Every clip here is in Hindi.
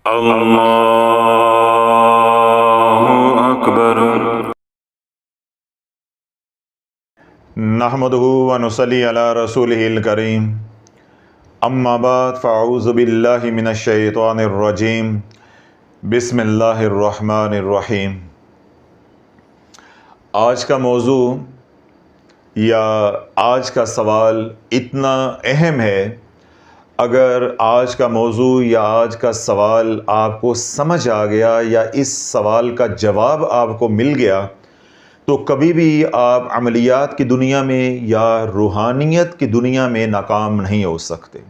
अल्लाहु अकबर। नहमदुहु व नुसल्ली अला रसूलिहिल करीम। अम्मा बाद फ़अऊज़ु बिल्लाहि मिनश शैतानिर रजीम। बिस्मिल्लाहिर रहमानिर रहीम। आज का मौजू या आज का सवाल इतना अहम है, अगर आज का मौजू या आज का सवाल आपको समझ आ गया या इस सवाल का जवाब आपको मिल गया तो कभी भी आप अमलियात की दुनिया में या रूहानियत की दुनिया में नाकाम नहीं हो सकते।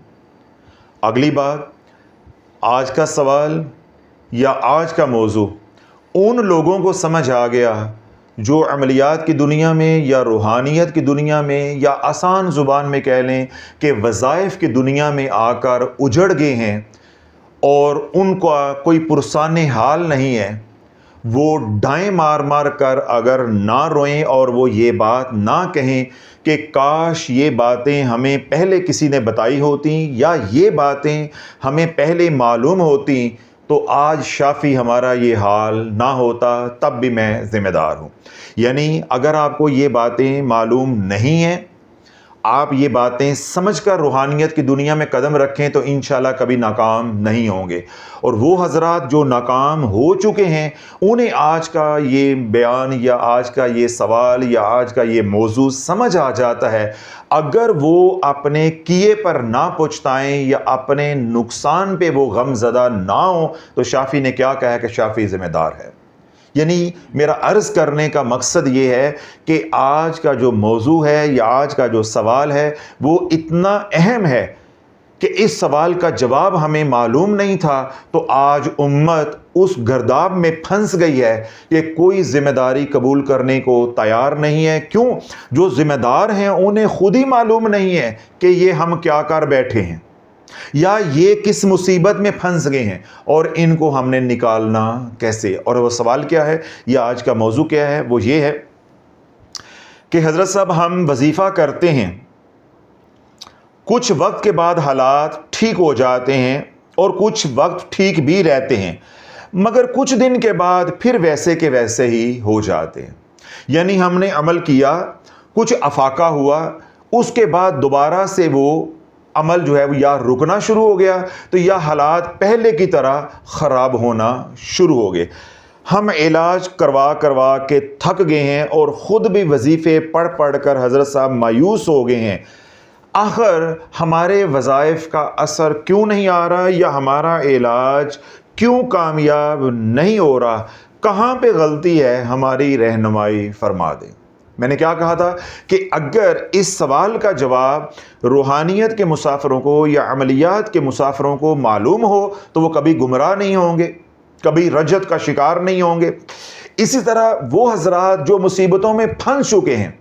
अगली बात, आज का सवाल या आज का मौजू उन लोगों को समझ आ गया जो अमलियात की दुनिया में या रूहानियत की दुनिया में या आसान ज़ुबान में कह लें कि वज़ाइफ़ की दुनिया में आकर उजड़ गए हैं और उनका कोई पुरसाने हाल नहीं है। वो डाएं मार मार कर अगर ना रोएं और वो ये बात ना कहें कि काश ये बातें हमें पहले किसी ने बताई होती या ये बातें हमें पहले मालूम होती तो आज शाफ़ी हमारा ये हाल ना होता, तब भी मैं ज़िम्मेदार हूँ। यानी अगर आपको ये बातें मालूम नहीं हैं, आप ये बातें समझकर रूहानियत की दुनिया में कदम रखें तो इंशाल्लाह कभी नाकाम नहीं होंगे। और वो हज़रात जो नाकाम हो चुके हैं उन्हें आज का ये बयान या आज का ये सवाल या आज का ये मौजू समझ आ जाता है। अगर वो अपने किए पर ना पछताएं या अपने नुकसान पे वो गमज़दा ना हो तो शाफ़ी ने क्या कहा कि शाफ़ी ज़िम्मेदार है। यानी मेरा अर्ज़ करने का मकसद ये है कि आज का जो मौजू है या आज का जो सवाल है वो इतना अहम है कि इस सवाल का जवाब हमें मालूम नहीं था तो आज उम्मत उस गर्दाब में फंस गई है कि कोई ज़िम्मेदारी कबूल करने को तैयार नहीं है। क्यों? जो ज़िम्मेदार हैं उन्हें खुद ही मालूम नहीं है कि ये हम क्या कर बैठे हैं या ये किस मुसीबत में फंस गए हैं और इनको हमने निकालना कैसे। और वो सवाल क्या है या आज का मौजू क्या है? वो ये है कि हज़रत साहब हम वजीफ़ा करते हैं, कुछ वक्त के बाद हालात ठीक हो जाते हैं और कुछ वक्त ठीक भी रहते हैं, मगर कुछ दिन के बाद फिर वैसे के वैसे ही हो जाते हैं। यानी हमने अमल किया, कुछ अफाका हुआ, उसके बाद दोबारा से वो अमल जो है वो या रुकना शुरू हो गया तो या हालात पहले की तरह ख़राब होना शुरू हो गए। हम इलाज करवा करवा के थक गए हैं और ख़ुद भी वजीफ़े पढ़ पढ़ कर हज़रत साहब मायूस हो गए हैं। आखिर हमारे वज़ाइफ़ का असर क्यों नहीं आ रहा या हमारा इलाज क्यों कामयाब नहीं हो रहा? कहाँ पे गलती है, हमारी रहनुमाई फरमा दें। मैंने क्या कहा था कि अगर इस सवाल का जवाब रूहानियत के मुसाफिरों को या अमलियात के मुसाफिरों को मालूम हो तो वो कभी गुमराह नहीं होंगे, कभी रजत का शिकार नहीं होंगे। इसी तरह वो हज़रात जो मुसीबतों में फंस चुके हैं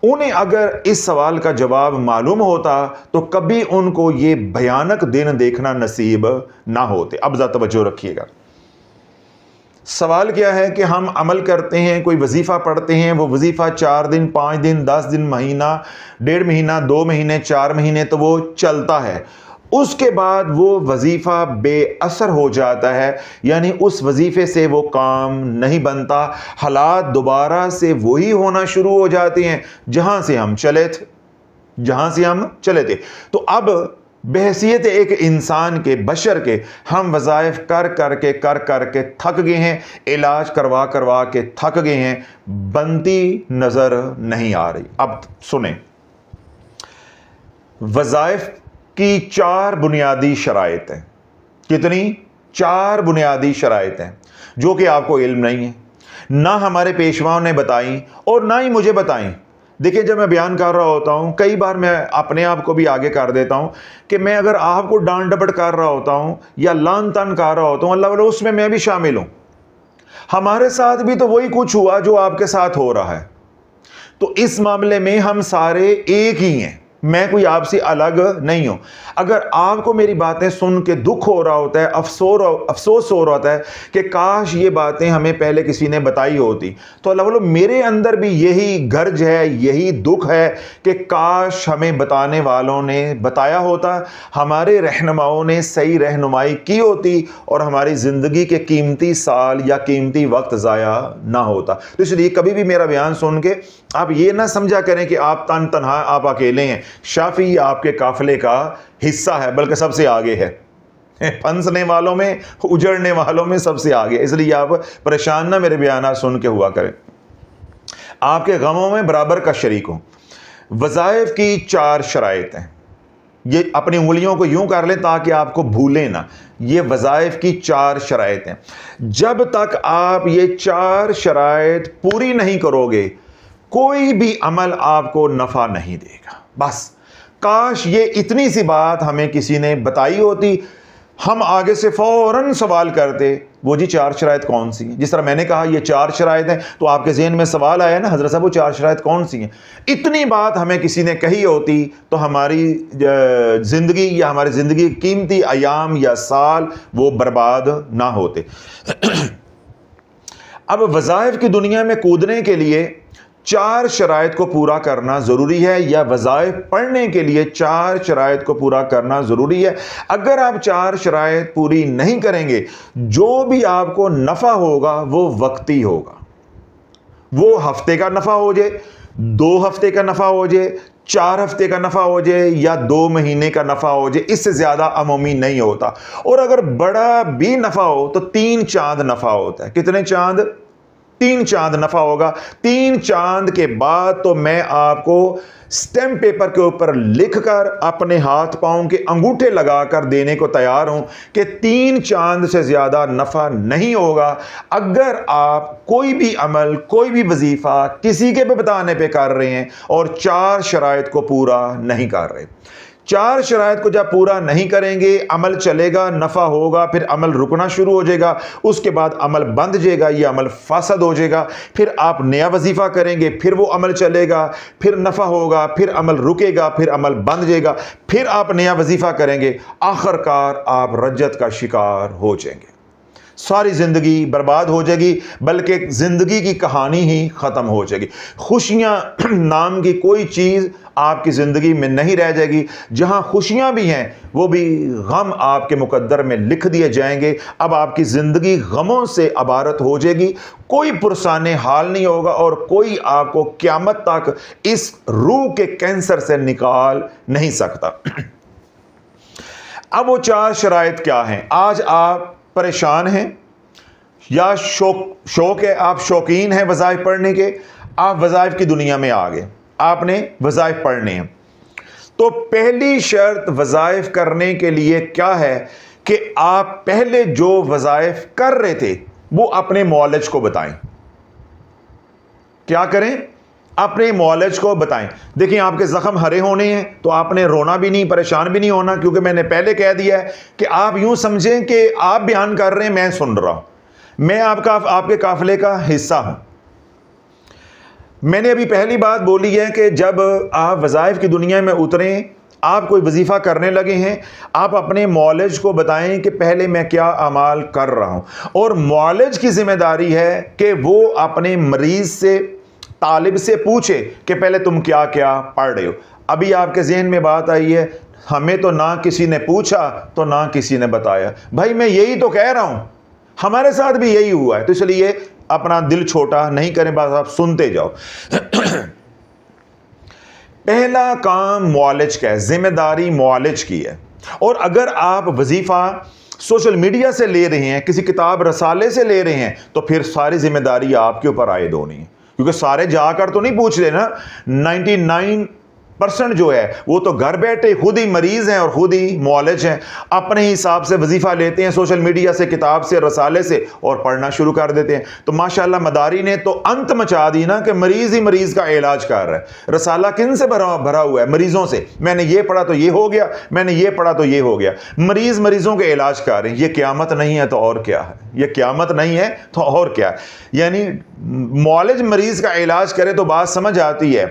उन्हें अगर इस सवाल का जवाब मालूम होता तो कभी उनको ये भयानक दिन देखना नसीब ना होते। अब ज़रा तवज्जो रखिएगा। सवाल क्या है कि हम अमल करते हैं, कोई वजीफ़ा पढ़ते हैं, वो वजीफ़ा 4 दिन, 5 दिन, 10 दिन, महीना, 1.5 महीना, 2 महीने, 4 महीने तो वो चलता है। उसके बाद वो वजीफ़ा बेअसर हो जाता है, यानी उस वजीफ़े से वो काम नहीं बनता, हालात दोबारा से वही होना शुरू हो जाते हैं जहाँ से हम चले थे। तो अब बहैसियत एक इंसान के, बशर के, हम वज़ाइफ़ कर करके थक गए हैं, इलाज करवा करवा के थक गए हैं, बनती नज़र नहीं आ रही। अब सुने, वज़ाइफ़ की 4 बुनियादी शराइत हैं। कितनी? 4 बुनियादी शराइत हैं जो कि आपको इल्म नहीं है, ना हमारे पेशवाओं ने बताई और ना ही मुझे बताई। देखिए, जब मैं बयान कर रहा होता हूँ कई बार मैं अपने आप को भी आगे कर देता हूँ कि मैं अगर आपको डांट डपट कर रहा होता हूँ या लान तान कर रहा होता हूँ, अल्लाह वाला उसमें मैं भी शामिल हूँ। हमारे साथ भी तो वही कुछ हुआ जो आपके साथ हो रहा है। तो इस मामले में हम सारे एक ही हैं। मैं कोई आपसे अलग नहीं हूं। अगर आपको मेरी बातें सुन के दुख हो रहा होता है, अफसोस हो रहा होता है कि काश ये बातें हमें पहले किसी ने बताई होती, तो अल्लाह बोलो मेरे अंदर भी यही गर्ज है, यही दुख है कि काश हमें बताने वालों ने बताया होता, हमारे रहनुमाओं ने सही रहनुमाई की होती और हमारी ज़िंदगी के कीमती साल या कीमती वक्त ज़ाया ना होता। तो इसलिए कभी भी मेरा बयान सुन के आप ये ना समझा करें कि आप तन्हा, आप अकेले हैं। शाफी आपके काफिले का हिस्सा है, बल्कि सबसे आगे है, फंसने वालों में, उजड़ने वालों में सबसे आगे। इसलिए आप परेशान ना मेरे बयान सुन के हुआ करें, आपके गमों में बराबर का शरीक हो। वज़ाइफ की 4 शराइत हैं, ये अपनी उंगलियों को यूं कर लें ताकि आपको भूलें ना। ये वज़ाइफ की 4 शराइत हैं। जब तक आप ये 4 शराइत पूरी नहीं करोगे, कोई भी अमल आपको नफ़ा नहीं देगा। बस काश ये इतनी सी बात हमें किसी ने बताई होती, हम आगे से फ़ौरन सवाल करते, वो जी 4 शराइत कौन सी हैं। जिस तरह मैंने कहा ये 4 शराइत हैं, तो आपके ज़हन में सवाल आया ना, हज़रत साहब वो 4 शराइत कौन सी हैं। इतनी बात हमें किसी ने कही होती तो हमारी ज़िंदगी या हमारी ज़िंदगी की कीमती अयाम या साल वो बर्बाद ना होते। अब वज़ाइफ की दुनिया में कूदने के लिए 4 शराइत को पूरा करना ज़रूरी है, या वज़ाइफ पढ़ने के लिए 4 शराइत को पूरा करना ज़रूरी है। अगर आप 4 शराइत पूरी नहीं करेंगे, जो भी आपको नफ़ा होगा वो वक्ती होगा। वो हफ्ते का नफ़ा हो जाए, 2 हफ्ते का नफ़ा हो जाए, 4 हफ्ते का नफ़ा हो जाए या 2 महीने का नफ़ा हो जाए, इससे ज़्यादा अमूमी नहीं होता। और अगर बड़ा भी नफ़ा हो तो 3 चांद नफ़ा होता है। कितने चांद? 3 चांद नफ़ा होगा। 3 चांद के बाद तो मैं आपको स्टैम्प पेपर के ऊपर लिखकर अपने हाथ पांव के अंगूठे लगाकर देने को तैयार हूं कि 3 चांद से ज़्यादा नफ़ा नहीं होगा अगर आप कोई भी अमल, कोई भी वजीफ़ा किसी के भी बताने पे कर रहे हैं और 4 शराइत को पूरा नहीं कर रहे। 4 शराइत को जब पूरा नहीं करेंगे, अमल चलेगा, नफ़ा होगा, फिर अमल रुकना शुरू हो जाएगा, उसके बाद अमल बंद जाएगा, ये अमल फासद हो जाएगा, फिर आप नया वजीफ़ा करेंगे, फिर वो अमल चलेगा, फिर नफ़ा होगा, फिर अमल रुकेगा, फिर अमल बंद जाएगा, फिर आप नया वजीफ़ा करेंगे, आखिरकार आप रज्जत का शिकार हो जाएंगे। सारी ज़िंदगी बर्बाद हो जाएगी, बल्कि ज़िंदगी की कहानी ही ख़त्म हो जाएगी। खुशियाँ नाम की कोई चीज़ आपकी ज़िंदगी में नहीं रह जाएगी। जहाँ खुशियाँ भी हैं वो भी गम आपके मुकद्दर में लिख दिए जाएंगे। अब आपकी ज़िंदगी गमों से अबारत हो जाएगी, कोई पुरसाने हाल नहीं होगा और कोई आपको क़यामत तक इस रूह के कैंसर से निकाल नहीं सकता। अब वो 4 शराइत क्या हैं? आज आप परेशान हैं या शौक है, आप शौकीन हैं वज़ाइफ पढ़ने के, आप वज़ाइफ की दुनिया में आ गए, आपने वज़ाइफ पढ़ने हैं, तो पहली शर्त वज़ाइफ करने के लिए क्या है कि आप पहले जो वज़ाइफ कर रहे थे वो अपने मौलज को बताएं। क्या करें? अपने मौलज को बताएं। देखिए आपके ज़ख्म हरे होने हैं तो आपने रोना भी नहीं, परेशान भी नहीं होना, क्योंकि मैंने पहले कह दिया है कि आप यूं समझें कि आप बयान कर रहे हैं, मैं सुन रहा हूं, मैं आपके काफिले का हिस्सा हूं। मैंने अभी पहली बात बोली है कि जब आप वज़ाइफ की दुनिया में उतरें, आप कोई वजीफ़ा करने लगे हैं, आप अपने मौलज को बताएं कि पहले मैं क्या अमाल कर रहा हूं, और मौलज की जिम्मेदारी है कि वो अपने मरीज़ से, तालिब से पूछे कि पहले तुम क्या क्या पढ़ रहे हो। अभी आपके ज़हन में बात आई है, हमें तो ना किसी ने पूछा तो ना किसी ने बताया। भाई मैं यही तो कह रहा हूं, हमारे साथ भी यही हुआ है। तो इसलिए अपना दिल छोटा नहीं करें, बस आप सुनते जाओ। पहला काम मौलज का है, जिम्मेदारी मौलज की है। और अगर आप वजीफ़ा सोशल मीडिया से ले रहे हैं, किसी किताब रसाले से ले रहे हैं, तो फिर सारी जिम्मेदारी आपके ऊपर आयद होनी है, क्योंकि सारे जाकर तो नहीं पूछ रहे ना। 99% जो है वो तो घर बैठे खुद ही मरीज हैं और खुद ही मौलज हैं, अपने हिसाब से वजीफ़ा लेते हैं सोशल मीडिया से, किताब से, रसाले से, और पढ़ना शुरू कर देते हैं। तो माशाल्लाह मदारी ने तो अंत मचा दी ना कि मरीज ही मरीज का इलाज कर रहा है। रसाला किन से भरा हुआ है? मरीजों से। मैंने ये पढ़ा तो ये हो गया, मैंने ये पढ़ा तो ये हो गया। मरीज मरीजों के इलाज कर रहे हैं। ये क़यामत नहीं है तो और क्या है? ये क़यामत नहीं है तो और क्या है? यानी मौलज मरीज का इलाज करे तो बात समझ आती है।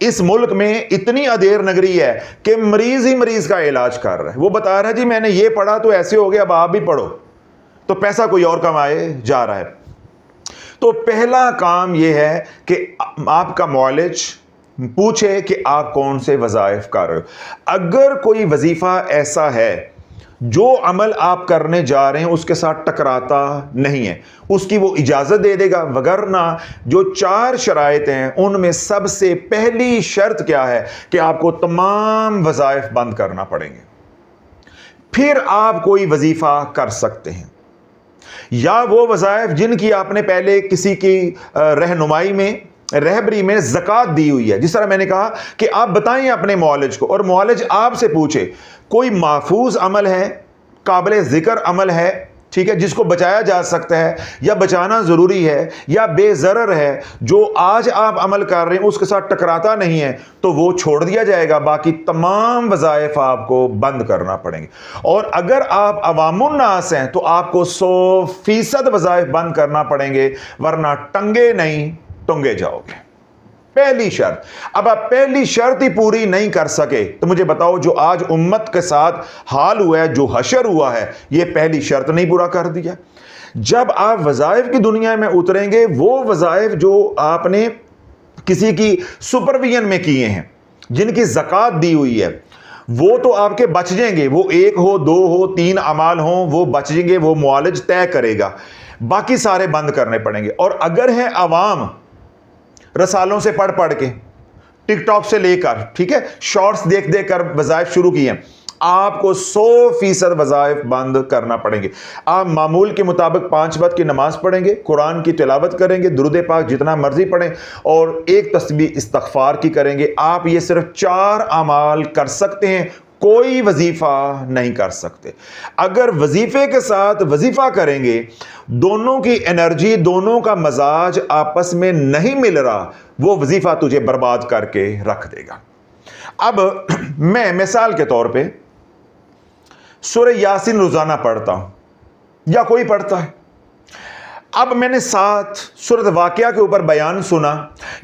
इस मुल्क में इतनी अधेर नगरी है कि मरीज ही मरीज का इलाज कर रहा है। वो बता रहा है जी मैंने ये पढ़ा तो ऐसे हो गया, अब आप भी पढ़ो, तो पैसा कोई और कमाए जा रहा है। तो पहला काम यह है कि आपका मौलिज पूछे कि आप कौन से वज़ाइफ कर रहे हो। अगर कोई वजीफा ऐसा है जो अमल आप करने जा रहे हैं उसके साथ टकराता नहीं है, उसकी वो इजाज़त दे देगा। वगरना जो 4 शराइत हैं उनमें सबसे पहली शर्त क्या है कि आपको तमाम वज़ाइफ बंद करना पड़ेंगे, फिर आप कोई वजीफ़ा कर सकते हैं। या वो वज़ाइफ जिनकी आपने पहले किसी की रहनुमाई में, रहबरी में ज़कात दी हुई है। जिस तरह मैंने कहा कि आप बताएं अपने मौलिज को और मौलिज आपसे पूछे कोई महफूज अमल है, काबिल ज़िक्र अमल है, ठीक है, जिसको बचाया जा सकता है या बचाना ज़रूरी है या बेज़रर है, जो आज आप अमल कर रहे हैं उसके साथ टकराता नहीं है, तो वो छोड़ दिया जाएगा। बाकी तमाम वज़ाइफ आपको बंद करना पड़ेंगे। और अगर आप अवामुन्नास हैं तो आपको 100% वज़ाइफ बंद करना पड़ेंगे, वरना टंगे नहीं टुंगे जाओगे। पहली शर्त। अब आप पहली शर्त ही पूरी नहीं कर सके तो मुझे बताओ जो आज उम्मत के साथ हाल हुआ है, जो हशर हुआ है, ये पहली शर्त नहीं पूरा कर दिया। जब आप वज़ाइफ की दुनिया में उतरेंगे, वो वज़ाइफ जो आपने किसी की सुपरविजन में किए हैं, जिनकी ज़कात दी हुई है, वो तो आपके बच जाएंगे। वो 1 हो, 2 हो, 3 अमाल हो, वो बच जाएंगे, वो मुआलिज तय करेगा। बाकी सारे बंद करने पड़ेंगे। और अगर है अवाम रसालों से पढ़ पढ़ के, टिकटॉक से लेकर, ठीक है, शॉर्ट्स देख देख कर वज़ाइफ शुरू किए हैं, आपको 100% वज़ाइफ बंद करना पड़ेंगे। आप मामूल के मुताबिक 5 वक्त की नमाज पढ़ेंगे, कुरान की तिलावत करेंगे, दुरूद पाक जितना मर्जी पढ़ें और एक तस्बीह इस्तग़फ़ार की करेंगे। आप ये सिर्फ 4 अमाल कर सकते हैं, कोई वजीफा नहीं कर सकते। अगर वजीफे के साथ वजीफा करेंगे, दोनों की एनर्जी, दोनों का मजाज आपस में नहीं मिल रहा, वो वजीफा तुझे बर्बाद करके रख देगा। अब मैं मिसाल के तौर पे सूरह यासीन रोजाना पढ़ता हूं या कोई पढ़ता है। अब मैंने 7 सूरत वाक़या के ऊपर बयान सुना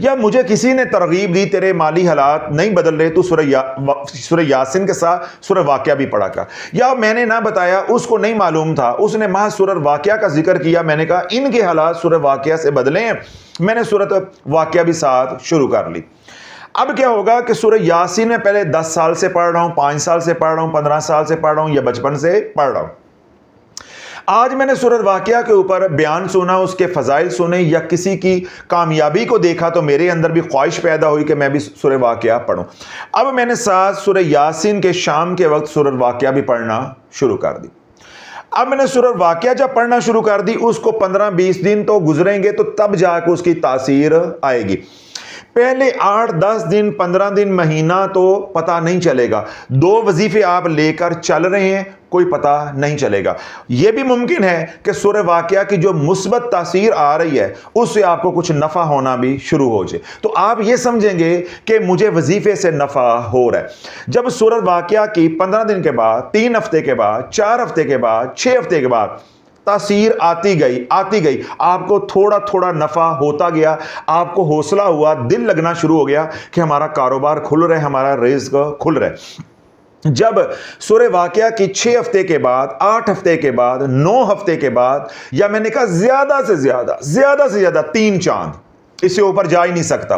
या मुझे किसी ने तरगीब दी, तेरे माली हालात नहीं बदल रहे, तो सूरह यासीन के साथ सूरह वाक़या भी पढ़ा कर, या मैंने ना बताया, उसको नहीं मालूम था, उसने महज सूरह वाक़या का जिक्र किया, मैंने कहा इनके हालात सूरह वाक़या से बदले हैं, मैंने सूरत वाक़या भी साथ शुरू कर ली। अब क्या होगा कि सूरह यासीन में पहले 10 साल से पढ़ रहा हूं, 5 साल से पढ़ रहा हूं, 15 साल से पढ़ रहा हूं या बचपन से पढ़ रहा हूं। आज मैंने सूरत वाक़या के ऊपर बयान सुना, उसके फ़ज़ाइल सुने या किसी की कामयाबी को देखा, तो मेरे अंदर भी ख्वाहिश पैदा हुई कि मैं भी सूरह वाक़या पढ़ूं। अब मैंने साथ सूरह यासीन के शाम के वक्त सूरत वाक़या भी पढ़ना शुरू कर दी। अब मैंने सूरत वाक़या जब पढ़ना शुरू कर दी, उसको 15-20 दिन तो गुजरेंगे तो तब जाकर उसकी तासीर आएगी। पहले 8-10 दिन, 15 दिन, महीना तो पता नहीं चलेगा। 2 वजीफे आप लेकर चल रहे हैं, कोई पता नहीं चलेगा। यह भी मुमकिन है कि सूरह वाक़या की जो मुस्बत तासीर आ रही है उससे आपको कुछ नफ़ा होना भी शुरू हो जाए, तो आप ये समझेंगे कि मुझे वजीफे से नफ़ा हो रहा है। जब सूरह वाक़या की 15 दिन के बाद, 3 हफ्ते के बाद, 4 हफ्ते के बाद, 6 हफ्ते के बाद तासीर आती गई, आपको थोड़ा थोड़ा नफ़ा होता गया, आपको हौसला हुआ, दिल लगना शुरू हो गया कि हमारा कारोबार खुल रहा है, हमारा रिज़्क़ खुल रहा है। जब सूरह वाक़या की 6 हफ्ते के बाद, 8 हफ्ते के बाद, 9 हफ्ते के बाद, या मैंने कहा ज़्यादा से ज़्यादा 3 चांद, इससे ऊपर जा ही नहीं सकता,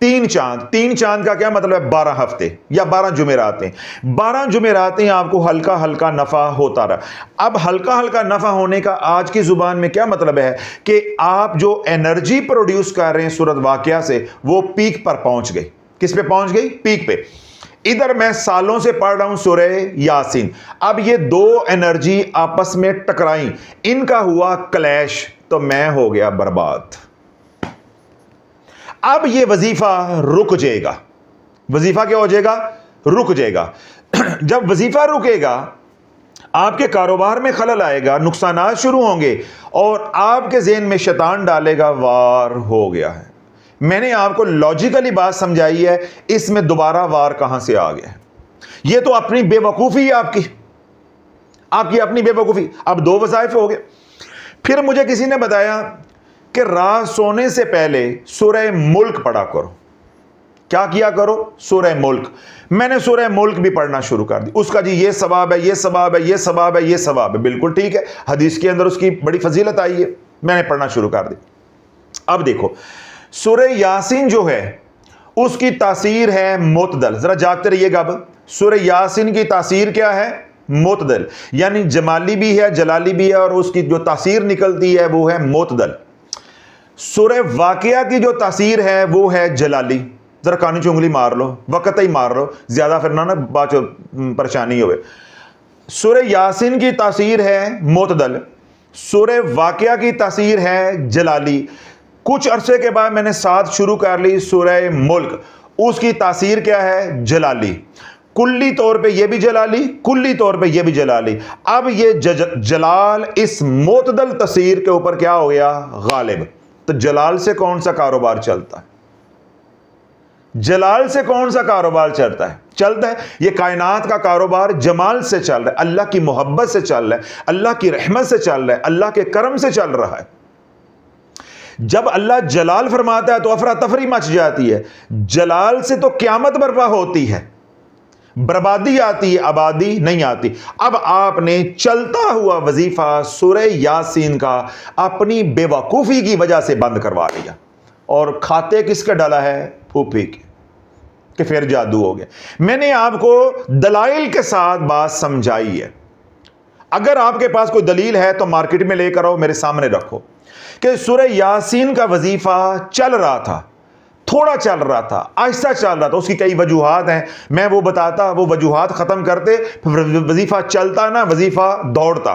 3 चांद का क्या मतलब है? 12 हफ्ते या 12 जुमेरातें। 12 जुमेरातें आपको हल्का हल्का नफ़ा होता रहा। अब हल्का हल्का नफ़ा होने का आज की ज़ुबान में क्या मतलब है कि आप जो एनर्जी प्रोड्यूस कर रहे हैं सूरत वाक़या से, वो पीक पर पहुंच गई। किस पे पहुंच गई? पीक पे। इधर मैं सालों से पढ़ रहा हूं सूरह यासीन, अब ये 2 एनर्जी आपस में टकराई, इनका हुआ क्लैश, तो मैं हो गया बर्बाद। अब ये वजीफा रुक जाएगा। वजीफा क्या हो जाएगा? रुक जाएगा। जब वजीफा रुकेगा, आपके कारोबार में खलल आएगा, नुकसानात शुरू होंगे और आपके ज़हन में शैतान डालेगा वार हो गया है। मैंने आपको लॉजिकली बात समझाई है, इसमें दोबारा वार कहां से आ गया है? ये तो अपनी बेवकूफ़ी है, आपकी अपनी बेवकूफ़ी। अब 2 वज़ाइफ हो गए। फिर मुझे किसी ने बताया कि रात सोने से पहले सूरह मुल्क पढ़ा करो। क्या किया करो? सूरह मुल्क। मैंने सूरह मुल्क भी पढ़ना शुरू कर दी। उसका जी ये सवाब है, ये सवाब है, ये सवाब है, ये सवाब है। बिल्कुल ठीक है, हदीस के अंदर उसकी बड़ी फजीलत आई है, मैंने पढ़ना शुरू कर दी। अब देखो सूरह यासीन जो है उसकी तासीर है मोतदल। जरा जागते रहिएगा। अब सूरह यासीन की तासीर क्या है? मोतदल, यानी जमाली भी है, जलाली भी है, और उसकी जो तासीर निकलती है वो है मोतदल। सूरह वाक़िया की जो तासीर है वो है जलाली। जरा कानी चुंगली मार लो, वक्त ही मार लो, ज्यादा फिर ना बाद परेशानी हो। सूरह यासीन की तासीर है मोतदल, सूरह वाक़िया की तासीर है जलाली। कुछ अरसे के बाद मैंने साथ शुरू कर ली सूरह मुल्क, उसकी तासीर क्या है? जलाली। कुल्ली तौर पे ये भी जलाली, कुल्ली तौर पे ये भी जलाली। अब ये जलाल इस मोतदल तसीर के ऊपर क्या हो गया? गालिब। तो जलाल से कौन सा कारोबार चलता है? जलाल से कौन सा कारोबार चलता है? ये कायनात का कारोबार जमाल से चल रहा है, अल्लाह की मोहब्बत से चल रहा है, अल्लाह की रहमत से चल रहा है, अल्लाह के करम से चल रहा है। जब अल्लाह जलाल फरमाता है तो अफरा तफरी मच जाती है। जलाल से तो क़यामत बर्पा होती है, बर्बादी आती है, आबादी नहीं आती। अब आपने चलता हुआ वजीफा सूरह यासीन का अपनी बेवकूफ़ी की वजह से बंद करवा लिया, और खाते किसका डाला है? फूफी के, कि फिर जादू हो गया। मैंने आपको दलाइल के साथ बात समझाई है। अगर आपके पास कोई दलील है तो मार्केट में लेकर आओ, मेरे सामने रखो कि सूरह यासीन का वजीफा चल रहा था, थोड़ा चल रहा था, आहिस्ता चल रहा था, उसकी कई वजूहात हैं, मैं वो बताता, वो वजूहात ख़त्म करते, वजीफा चलता ना, वजीफा दौड़ता।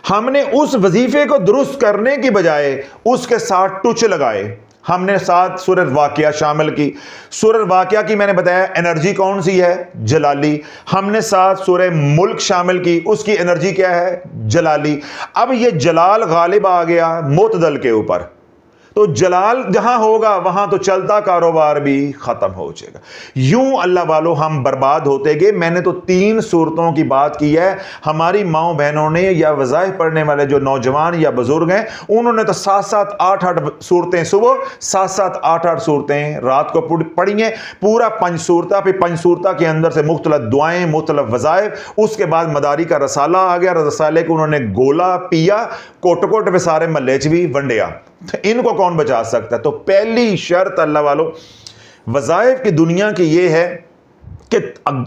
हमने उस वजीफे को दुरुस्त करने की बजाय उसके साथ टुच लगाए। हमने साथ सूरह वाक़िया शामिल की। सूरह वाक़िया की मैंने बताया एनर्जी कौन सी है? जलाली। हमने साथ सूरह मुल्क शामिल की, उसकी एनर्जी क्या है? जलाली। अब ये जलाल गालिब आ गया मोतदल के ऊपर, तो जलाल जहां होगा वहां तो चलता कारोबार भी खत्म हो जाएगा। यूं अल्लाह वालों हम बर्बाद होते गए। मैंने तो 3 सूरतों की बात की है। हमारी माओ बहनों ने या वज़ाइफ पढ़ने वाले जो नौजवान या बुजुर्ग हैं, उन्होंने तो 7-7 8-8 सूरतें सुबह, 7-7 8-8 सूरतें रात को पढ़ी हैं। पूरा 5 सूरता पे 5 सूरता के अंदर से मुख्तलिफ दुआएं, मुख्तलिफ वज़ाइफ। उसके बाद मदारी का रसाला आ गया, रसाले को उन्होंने गोला पिया, कोट कोट पे सारे महल्ले च भी वंडिया। तो इनको कौन बचा सकता है? तो पहली शर्त अल्लाह वालों वज़ाइफ की दुनिया की ये है कि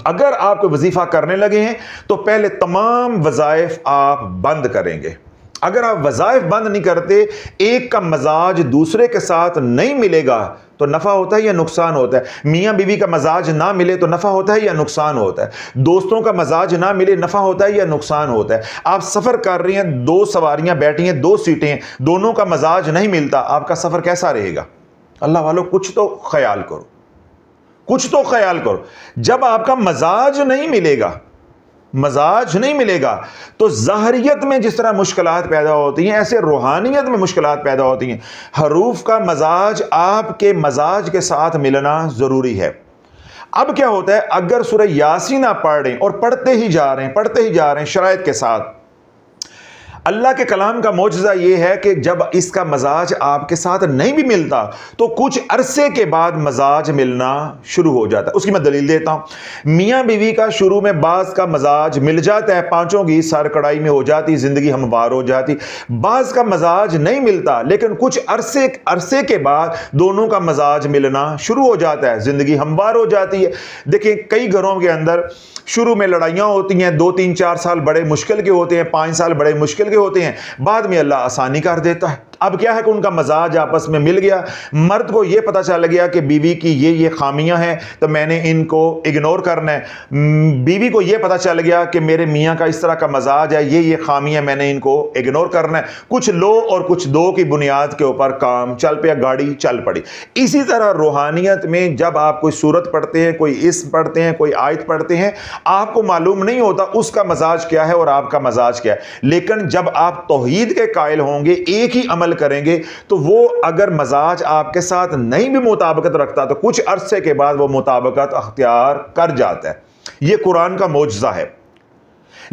अगर आप कोई वजीफा करने लगे हैं तो पहले तमाम वज़ाइफ आप बंद करेंगे। अगर आप वज़ाइफ बंद नहीं करते, एक का मजाज दूसरे के साथ नहीं मिलेगा तो नफ़ा होता है या नुकसान होता है? मियाँ बीवी का मजाज ना मिले तो नफ़ा होता है या नुकसान होता है? दोस्तों का मजाज ना मिले, नफ़ा होता है या नुकसान होता है? आप सफ़र कर रही हैं, 2 सवारियां बैठी हैं, 2 सीटें हैं, दोनों का मजाज नहीं मिलता, आपका सफ़र कैसा रहेगा? अल्लाह वालों कुछ तो ख्याल करो, कुछ तो ख्याल करो। जब आपका मजाज नहीं मिलेगा, मजाज नहीं मिलेगा तो ज़ाहरियत में जिस तरह मुश्किलात पैदा होती हैं, ऐसे रूहानियत में मुश्किलात पैदा होती हैं। हरूफ का मजाज आपके मजाज के साथ मिलना ज़रूरी है। अब क्या होता है, अगर सूरह यासीन आप पढ़ रहे हैं और पढ़ते ही जा रहे हैं, पढ़ते ही जा रहे हैं शराइत के साथ, अल्लाह के कलाम का मौजज़ा यह है कि जब इसका मजाज आपके साथ नहीं भी मिलता तो कुछ अरसे के बाद मजाज मिलना शुरू हो जाता है। उसकी मैं दलील देता हूँ। मियाँ बीवी का शुरू में बाज़ का मजाज मिल जाता है, पांचों की सर कड़ाई में हो जाती, ज़िंदगी हमवार हो जाती। बाज़ का मजाज नहीं मिलता, लेकिन कुछ अरसे के बाद दोनों का मजाज मिलना शुरू हो जाता है, ज़िंदगी हमवार हो जाती है। देखिए कई घरों के अंदर शुरू में लड़ाइयाँ होती हैं, 2-3-4 साल बड़े मुश्किल के होते हैं, 5 साल बड़े मुश्किल के होते हैं, बाद में अल्लाह आसानी कर देता है। अब क्या है कि उनका मजाज आपस में मिल गया, मर्द को यह पता चल गया कि बीवी की ये खामियां हैं तो मैंने इनको इग्नोर करना है, बीवी को यह पता चल गया कि मेरे मियां का इस तरह का मजाज है, ये खामियां, मैंने इनको इग्नोर करना है। कुछ लो और कुछ दो की बुनियाद के ऊपर काम चल पे, गाड़ी चल पड़ी। इसी तरह रूहानियत में जब आप कोई सूरत पढ़ते हैं, कोई इस्म पढ़ते हैं, कोई आयत पढ़ते हैं, आपको मालूम नहीं होता उसका मजाज क्या है और आपका मजाज क्या है। लेकिन जब आप तौहीद के कायल होंगे, एक ही अमल करेंगे, तो वो अगर मजाज आपके साथ नहीं भी मुताबिकत रखता तो कुछ अरसे के बाद वो मुताबिकत अख्तियार कर जाता है। ये कुरान का मौजज़ा है।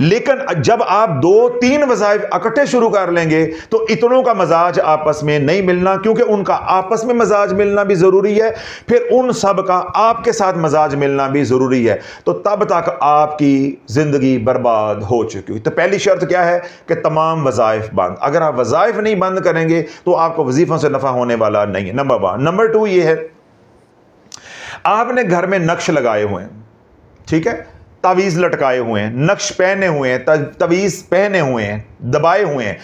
लेकिन जब आप 2-3 वज़ाइफ इकट्ठे शुरू कर लेंगे तो इतनों का मजाज आपस में नहीं मिलना, क्योंकि उनका आपस में मजाज मिलना भी ज़रूरी है, फिर उन सब का आपके साथ मजाज मिलना भी ज़रूरी है। तो तब तक आपकी ज़िंदगी बर्बाद हो चुकी हुई। तो पहली शर्त क्या है कि तमाम वज़ाइफ बंद। अगर आप वज़ाइफ नहीं बंद करेंगे तो आपको वजीफ़ों से नफ़ा होने वाला नहीं है, नंबर 1। नंबर 2 ये है, आपने घर में नक्श लगाए हुए हैं, ठीक है, तावीज़ लटकाए हुए हैं, नक्श पहने हुए हैं, तवीज़ पहने हुए हैं, दबाए हुए हैं,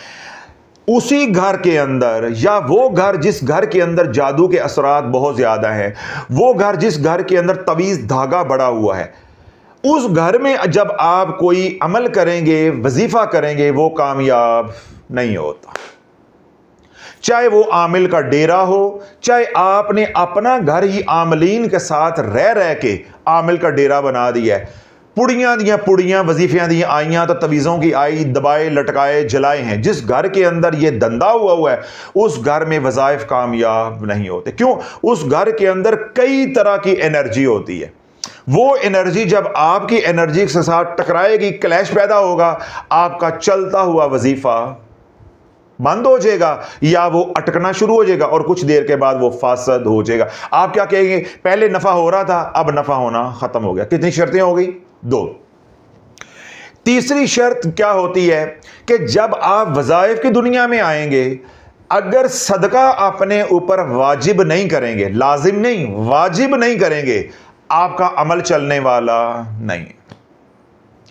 उसी घर के अंदर, या वो घर जिस घर के अंदर जादू के असरात बहुत ज़्यादा हैं, वो घर जिस घर के अंदर तवीज़ धागा बड़ा हुआ है, उस घर में जब आप कोई अमल करेंगे, वजीफ़ा करेंगे, वो कामयाब नहीं होता। चाहे वो आमिल का डेरा हो, चाहे आपने अपना घर ही आमलीन के साथ रह रह के आमिल का डेरा बना दिया है। पुड़ियां दियां पुड़ियां, वजीफियां दी आइयां, तो तवीज़ों की आई दबाए लटकाए जलाए हैं। जिस घर के अंदर ये धंधा हुआ है उस घर में वज़ाइफ कामयाब नहीं होते। क्यों? उस घर के अंदर कई तरह की एनर्जी होती है। वो एनर्जी जब आपकी एनर्जी के साथ टकराएगी, क्लैश पैदा होगा, आपका चलता हुआ वजीफा बंद हो जाएगा या वो अटकना शुरू हो जाएगा और कुछ देर के बाद वो फासद हो जाएगा। आप क्या कहेंगे, पहले नफा हो रहा था, अब नफा होना खत्म हो गया। कितनी शर्तें हो गई? 2। तीसरी शर्त क्या होती है कि जब आप वज़ाइफ की दुनिया में आएंगे, अगर सदका अपने ऊपर वाजिब नहीं करेंगे, लाजिम नहीं, वाजिब नहीं करेंगे, आपका अमल चलने वाला नहीं,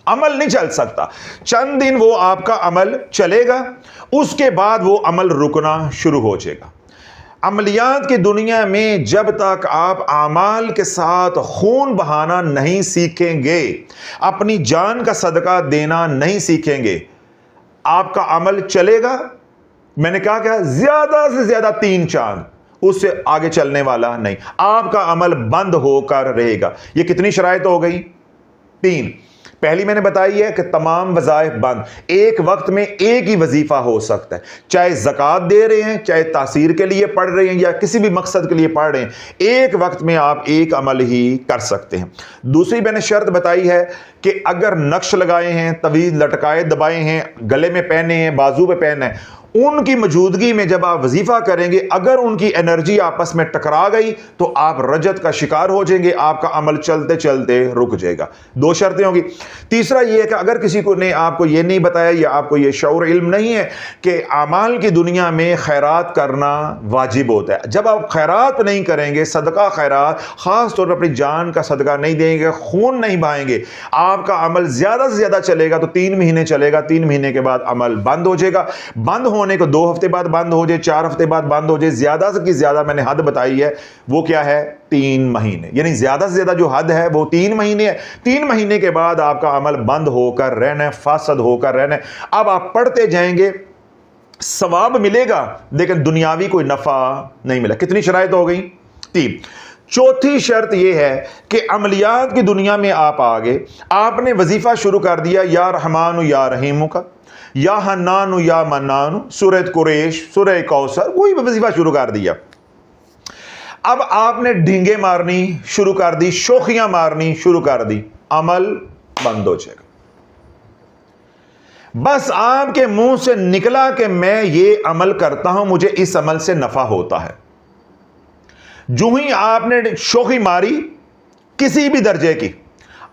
अमल नहीं चल सकता। चंद दिन वो आपका अमल चलेगा, उसके बाद वो अमल रुकना शुरू हो जाएगा। अमलियात की दुनिया में जब तक आप आमाल के साथ खून बहाना नहीं सीखेंगे, अपनी जान का सदका देना नहीं सीखेंगे, आपका अमल चलेगा, मैंने कहा क्या, ज्यादा से ज्यादा 3 चांद, उससे आगे चलने वाला नहीं। आपका अमल बंद होकर रहेगा। ये कितनी शराइत हो गई? 3। पहली मैंने बताई है कि तमाम वज़ाइफ बंद। एक वक्त में एक ही वजीफा हो सकता है, चाहे ज़कात दे रहे हैं, चाहे तासीर के लिए पढ़ रहे हैं, या किसी भी मकसद के लिए पढ़ रहे हैं, एक वक्त में आप एक अमल ही कर सकते हैं। दूसरी मैंने शर्त बताई है कि अगर नक्श लगाए हैं, तवीज़ लटकाए दबाए हैं, गले में पहने हैं, बाजू पे पहने हैं, उनकी मौजूदगी में जब आप वजीफा करेंगे, अगर उनकी एनर्जी आपस में टकरा गई तो आप रजत का शिकार हो जाएंगे, आपका अमल चलते चलते रुक जाएगा। 2 शर्तें होंगी। तीसरा यह है कि अगर किसी को ने आपको यह नहीं बताया या आपको यह शऊर इल्म नहीं है कि आमाल की दुनिया में खैरात करना वाजिब होता है, जब आप खैरात नहीं करेंगे, सदका खैरात, खास तौर पर अपनी जान का सदका नहीं देंगे, खून नहीं बहाएंगे, आपका अमल ज्यादा से ज्यादा चलेगा तो 3 महीने चलेगा, 3 महीने के बाद अमल बंद हो जाएगा। बंद होने को 2 हफ्ते बाद बंद हो जाए, 4 हफ्ते बाद बंद हो जाए, ज्यादा से ज्यादा मैंने हद बताई है, वो क्या है? 3 महीने। यानी ज्यादा से ज्यादा जो हद है वो 3 महीने है। 3 महीने के बाद आपका अमल बंद होकर रहना है, फासद होकर रहना है। अब आप पढ़ते जाएंगे, सवाब मिलेगा, लेकिन दुनियावी कोई नफा नहीं मिला। कितनी शराइत हो गई? 3। चौथी शर्त यह है कि अमलियात की दुनिया में आप आ गए, आपने वजीफा शुरू कर दिया, या रहमानु या रहीमु का, या हन्नानु या मन्नानु, सूरत कुरैश, सूरह कौसर, कोई भी वजीफा शुरू कर दिया। अब आपने ढींगे मारनी शुरू कर दी, शोखियां मारनी शुरू कर दी, अमल बंद हो जाएगा। बस आपके मुंह से निकला कि मैं ये अमल करता हूं, मुझे इस अमल से नफा होता है, जो ही आपने शोखी मारी किसी भी दर्जे की,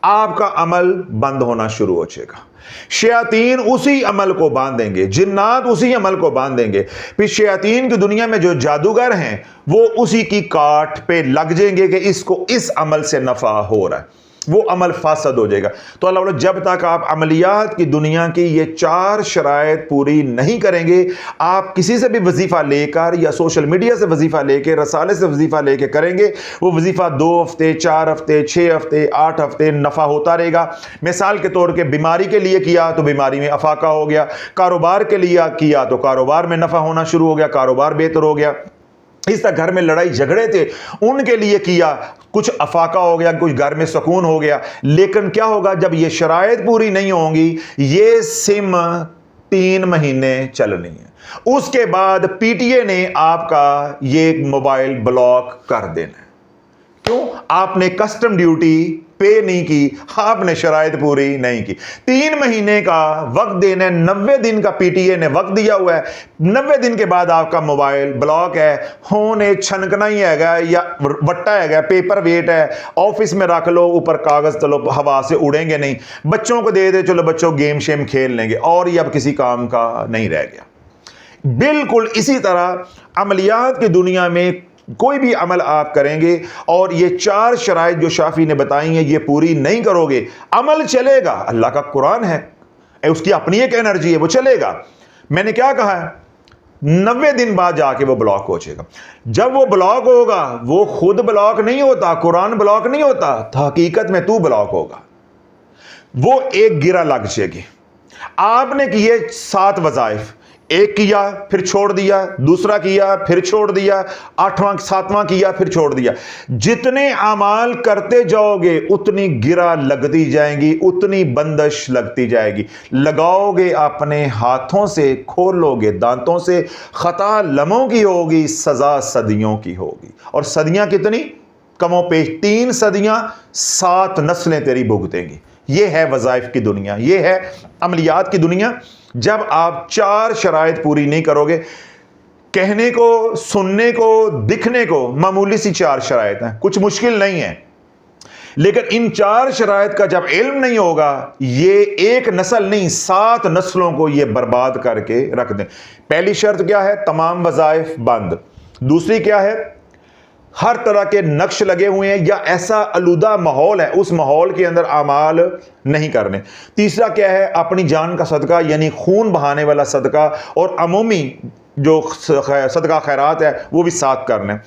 आपका अमल बंद होना शुरू हो जाएगा। शयातीन उसी अमल को बांधेंगे, जिन्नात उसी अमल को बांधेंगे, फिर शयातीन की दुनिया में जो जादूगर हैं वो उसी की काट पे लग जाएंगे कि इसको इस अमल से नफा हो रहा है, वो अमल फासद हो जाएगा। तो अल्लाह बोले, जब तक आप अमलियात की दुनिया की ये 4 शराइत पूरी नहीं करेंगे, आप किसी से भी वजीफा लेकर या सोशल मीडिया से वजीफा लेकर, रसाले से वजीफा लेकर करेंगे, वो वजीफा 2 हफ्ते, 4 हफ्ते, 6 हफ्ते, 8 हफ्ते नफा होता रहेगा। मिसाल के तौर के बीमारी के लिए किया तो बीमारी में अफाका हो गया, कारोबार के लिए किया तो कारोबार में नफा होना शुरू हो गया, कारोबार बेहतर हो गया। इस तरह घर में लड़ाई झगड़े थे, उनके लिए किया, कुछ अफाका हो गया, कुछ घर में सुकून हो गया। लेकिन क्या होगा, जब ये शराइत पूरी नहीं होंगी, ये सिम 3 महीने चलनी है, उसके बाद पीटीए ने आपका ये मोबाइल ब्लॉक कर देना है। क्यों? आपने कस्टम ड्यूटी पे नहीं की, आपने शराइत पूरी नहीं की। 3 महीने का वक्त देना, 90 दिन का पीटीए ने वक्त दिया हुआ है। 90 दिन के बाद आपका मोबाइल ब्लॉक है, होने छनकना ही हैगा या वट्टा हैगा, पेपर वेट है, ऑफिस में रख लो, ऊपर कागज चलो हवा से उड़ेंगे नहीं, बच्चों को दे दे, चलो बच्चों गेम शेम खेल लेंगे, और ये अब किसी काम का नहीं रह गया। बिल्कुल इसी तरह अमलियात की दुनिया में कोई भी अमल आप करेंगे और ये 4 शराइत जो शाफी ने बताई हैं ये पूरी नहीं करोगे, अमल चलेगा, अल्लाह का कुरान है, उसकी अपनी एक एनर्जी है, वो चलेगा। मैंने क्या कहा है, 90 दिन बाद जाके वो ब्लॉक हो जाएगा। जब वो ब्लॉक होगा, वो खुद ब्लॉक नहीं होता, कुरान ब्लॉक नहीं होता, तो हकीकत में तू ब्लॉक होगा। वो एक गिरा लग जाएगी। आपने किए 7 वज़ाइफ, एक किया फिर छोड़ दिया, दूसरा किया फिर छोड़ दिया, 8वां 7वां किया फिर छोड़ दिया। जितने अमाल करते जाओगे उतनी गिरा लगती जाएंगी, उतनी बंदश लगती जाएगी। लगाओगे अपने हाथों से, खोलोगे दांतों से, खता लम्हों की होगी, सजा सदियों की होगी। और सदियां कितनी? कमोपेश 3 सदियां, 7 नस्लें तेरी भुगतेंगी। ये है वज़ाइफ की दुनिया, ये है अमलियात की दुनिया। जब आप 4 शराइत पूरी नहीं करोगे, कहने को, सुनने को, दिखने को मामूली सी 4 शराइत हैं, कुछ मुश्किल नहीं है, लेकिन इन 4 शराइत का जब इल्म नहीं होगा, ये एक नस्ल नहीं 7 नस्लों को ये बर्बाद करके रख दें। पहली शर्त क्या है? तमाम वज़ाइफ बंद। दूसरी क्या है? हर तरह के नक्श लगे हुए हैं या ऐसा आलूदा माहौल है, उस माहौल के अंदर अमाल नहीं करने। तीसरा क्या है? अपनी जान का सदका, यानी खून बहाने वाला सदका, और अमूमी जो सदका खैरात है वो भी साथ करने।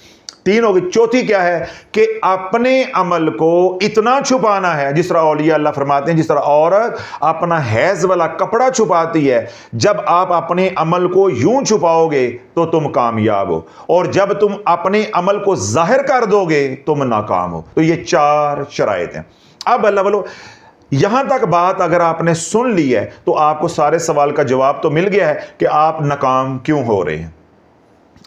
3 होगी। चौथी क्या है कि अपने अमल को इतना छुपाना है, जिस तरह औलिया अल्लाह फरमाते हैं, जिस तरह औरत अपना हैज वाला कपड़ा छुपाती है, जब आप अपने अमल को यूं छुपाओगे तो तुम कामयाब हो, और जब तुम अपने अमल को जाहिर कर दोगे तुम नाकाम हो। तो ये 4 शराइत हैं। अब अल्लाह बोलो, यहां तक बात अगर आपने सुन ली है तो आपको सारे सवाल का जवाब तो मिल गया है कि आप नाकाम क्यों हो रहे हैं,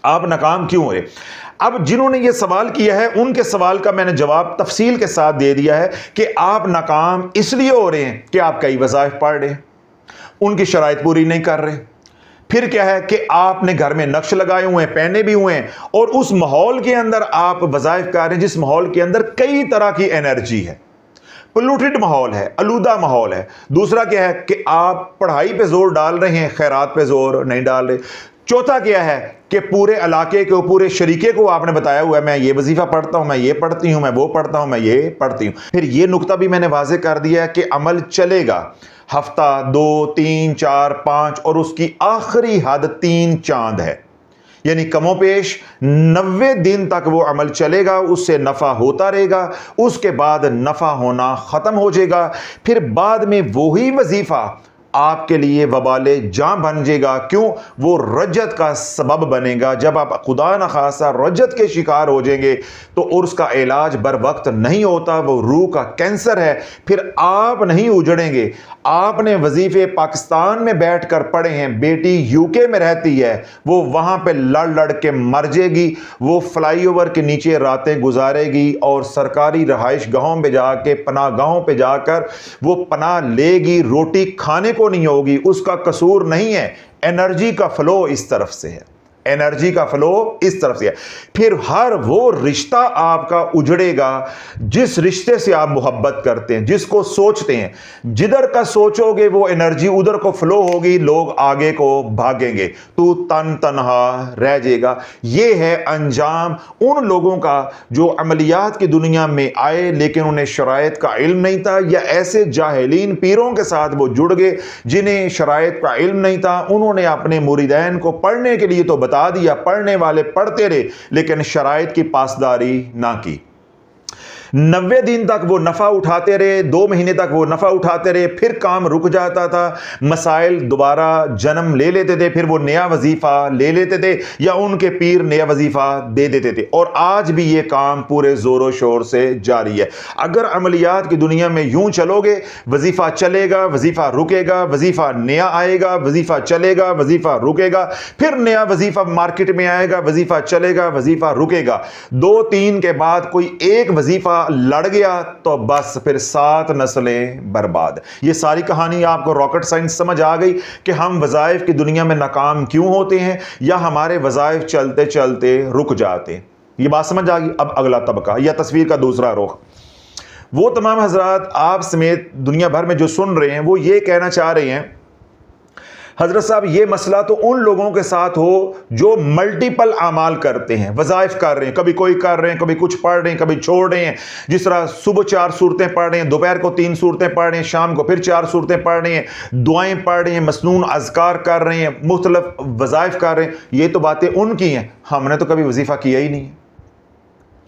आप नाकाम क्यों हो रहे। अब जिन्होंने ये सवाल किया है उनके सवाल का मैंने जवाब तफसील के साथ दे दिया है कि आप नाकाम इसलिए हो रहे हैं कि आप कई वज़ाइफ पढ़ रहे हैं, उनकी शराइत पूरी नहीं कर रहे। फिर क्या है कि आपने घर में नक्श लगाए हुए हैं, पहने भी हुए हैं, और उस माहौल के अंदर आप वज़ाइफ कर रहे हैं जिस माहौल के अंदर कई तरह की एनर्जी है, पोल्यूटेड माहौल है, आलूदा माहौल है। दूसरा क्या है कि आप पढ़ाई पे जोर डाल रहे हैं, खैरात पे जोर नहीं डाल रहे। चौथा क्या है कि पूरे इलाके को, पूरे शरीके को आपने बताया हुआ है, मैं ये वजीफा पढ़ता हूं, मैं ये पढ़ती हूं, मैं वो पढ़ता हूं, मैं ये पढ़ती हूं। फिर ये नुक्ता भी मैंने वाजे कर दिया है कि अमल चलेगा हफ्ता, 2, 3, 4, 5, और उसकी आखिरी हद 3 चांद है, यानी कमोपेश 90 दिन तक वो अमल चलेगा, उससे नफा होता रहेगा, उसके बाद नफा होना खत्म हो जाएगा। फिर बाद में वही वजीफा आपके लिए वबाले जां बन जाएगा। क्यों? वो रज्जत का सबब बनेगा। जब आप खुदा न खासा रज्जत के शिकार हो जाएंगे तो उसका इलाज बर वक्त नहीं होता, वो रूह का कैंसर है, फिर आप नहीं उजड़ेंगे। आपने वजीफे पाकिस्तान में बैठकर पढ़े हैं, बेटी यूके में रहती है, वो वहां पे लड़ लड़ के मर जाएगी, वो फ्लाईओवर के नीचे रातें गुजारेगी और सरकारी रहाइश गाहों पे जाके, पनाह गाहों पे जाकर वो पनाह लेगी, रोटी खाने को नहीं होगी। उसका कसूर नहीं है, एनर्जी का फ्लो इस तरफ से है, एनर्जी का फ्लो इस तरफ से है। फिर हर वो रिश्ता आपका उजड़ेगा जिस रिश्ते से आप मोहब्बत करते हैं, जिसको सोचते हैं। जिधर का सोचोगे वो एनर्जी उधर को फ्लो होगी, लोग आगे को भागेंगे, तू तन तनहा रह जाएगा। ये है अंजाम उन लोगों का जो अमलियात की दुनिया में आए लेकिन उन्हें शराइत का इल्म नहीं था, या ऐसे जाहिलीन पीरों के साथ वो जुड़ गए जिन्हें शराइत का इल्म नहीं था। उन्होंने अपने मुरीदैन को पढ़ने के लिए तो बता दिया, पढ़ने वाले पढ़ते रहे लेकिन शराइत की पासदारी ना की। 90 दिन तक वो नफ़ा उठाते रहे, 2 महीने तक वो नफ़ा उठाते रहे, फिर काम रुक जाता था, मसाइल दोबारा जन्म ले लेते थे, फिर वो नया वजीफ़ा ले लेते थे या उनके पीर नया वजीफ़ा दे देते थे। और आज भी ये काम पूरे ज़ोरों शोर से जारी है। अगर अमलियात की दुनिया में यूं चलोगे, वजीफ़ा चलेगा, वजीफ़ा रुकेगा, वजीफ़ा नया आएगा, वजीफ़ा चलेगा, वजीफ़ा रुकेगा, फिर नया वजीफ़ा मार्केट में आएगा, वजीफ़ा चलेगा, वजीफ़ा रुकेगा। 2-3 के बाद कोई एक वजीफ़ा लड़ गया तो बस फिर 7 नस्लें बर्बाद। ये सारी कहानी आपको रॉकेट साइंस समझ आ गई कि हम वज़ाइफ की दुनिया में नाकाम क्यों होते हैं या हमारे वज़ाइफ चलते चलते रुक जाते हैं। ये बात समझ आ गई। अब अगला तबका या तस्वीर का दूसरा रुख, वो तमाम हजरात आप समेत दुनिया भर में जो सुन रहे हैं वो ये कहना चाह रहे हैं, हजरत साहब ये मसला तो उन लोगों के साथ हो जो मल्टीपल आमाल करते हैं, वज़ाइफ कर रहे हैं, कभी कोई कर रहे हैं, कभी कुछ पढ़ रहे हैं, कभी छोड़ रहे हैं। जिस तरह सुबह 4 सूरतें पढ़ रहे हैं, दोपहर को 3 सूरतें पढ़ रहे हैं, शाम को फिर 4 सूरतें पढ़ रहे हैं, दुआएं पढ़ रहे हैं, मसनून अज़कार कर रहे हैं, मुख्तलिफ वज़ाइफ कर रहे हैं। ये तो बातें उनकी हैं, हमने तो कभी वजीफ़ा किया ही नहीं है।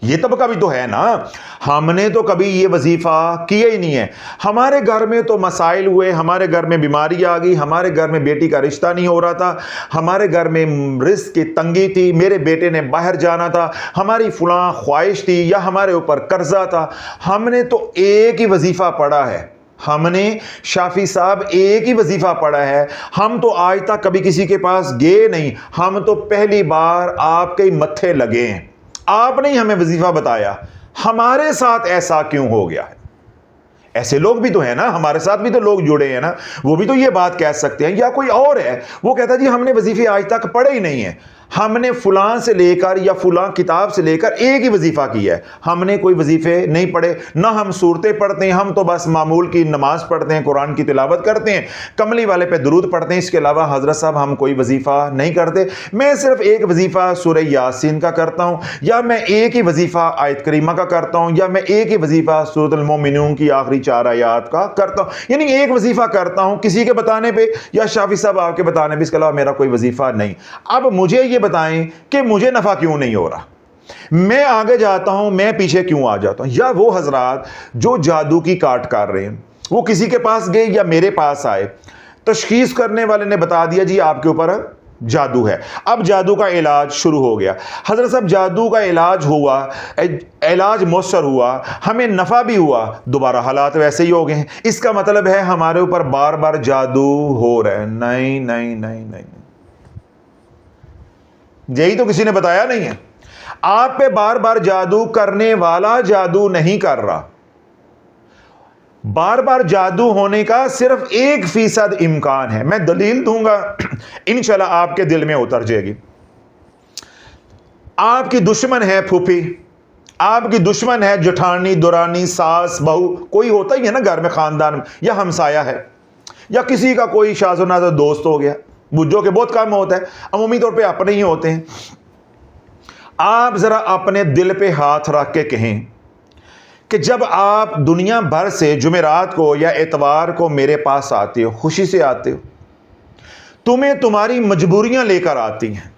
ये तबका भी तो है ना, हमने तो कभी ये वजीफा किया ही नहीं है। हमारे घर में तो मसाइल हुए, हमारे घर में बीमारी आ गई, हमारे घर में बेटी का रिश्ता नहीं हो रहा था, हमारे घर में रिस्क की तंगी थी, मेरे बेटे ने बाहर जाना था, हमारी फलां ख्वाहिश थी या हमारे ऊपर कर्जा था। हमने तो एक ही वजीफा पढ़ा है, हमने शाफी साहब एक ही वजीफा पढ़ा है। हम तो आज तक कभी किसी के पास गए नहीं, हम तो पहली बार आपके मत्थे लगे हैं। आपने ही हमें वजीफा बताया, हमारे साथ ऐसा क्यों हो गया है? ऐसे लोग भी तो है ना, हमारे साथ भी तो लोग जुड़े हैं ना, वो भी तो ये बात कह सकते हैं। या कोई और है वो कहता है जी हमने वजीफे आज तक पढ़े ही नहीं है, हमने फुलां से लेकर या फुलां किताब से लेकर एक ही वजीफा किया है, हमने कोई वजीफे नहीं पढ़े, ना हम सूरतें पढ़ते हैं, हम तो बस मामूल की नमाज पढ़ते हैं, कुरान की तिलावत करते हैं, कमली वाले पे दुरूद पढ़ते हैं। इसके अलावा हजरत साहब हम कोई वजीफा नहीं करते। मैं सिर्फ एक वजीफा सूरह यासीन का करता हूं, या मैं एक ही वजीफा आयत करीमा का करता हूं, या मैं एक ही वजीफा सूरह मोमिनून की आखिरी 4 आयात का करता हूं। यानी एक वजीफा करता हूं किसी के बताने पे या शाफी साहब आपके बताने पे, इसके अलावा मेरा कोई वजीफा नहीं। अब मुझे ये बताएं कि मुझे नफा क्यों नहीं हो रहा, मैं आगे जाता हूं, मैं पीछे क्यों आ जाता हूं। या वो हजरात जो जादू की काट कर रहे हैं, वो किसी के पास गए या मेरे पास आए, तशखीस करने वाले ने बता दिया जी आपके ऊपर जादू है। अब जादू का इलाज शुरू हो गया। हजरत साहब जादू का इलाज हुआ, इलाज मौसर हुआ, हमें नफा भी हुआ, दोबारा हालात वैसे ही हो गए हैं। इसका मतलब है हमारे ऊपर बार बार जादू हो रहा है? नहीं नहीं नहीं नहीं, यही तो किसी ने बताया नहीं है। आप पे बार बार जादू करने वाला जादू नहीं कर रहा, बार बार जादू होने का सिर्फ 1% इम्कान है। मैं दलील दूंगा, इंशाल्लाह आपके दिल में उतर जाएगी। आपकी दुश्मन है फूफी, आपकी दुश्मन है जेठानी, दुरानी, सास, बहू, कोई होता ही है ना घर में, खानदान में, या हमसाया है, या किसी का कोई शाज़ो-नाज़ो दोस्त हो गया, जो कि बहुत कम होता है, अमूमी तौर पे अपने ही होते हैं। आप जरा अपने दिल पे हाथ रख के कहें कि जब आप दुनिया भर से जुमेरात को या एतवार को मेरे पास आते हो, खुशी से आते हो, तुम्हें तुम्हारी मजबूरियां लेकर आती हैं,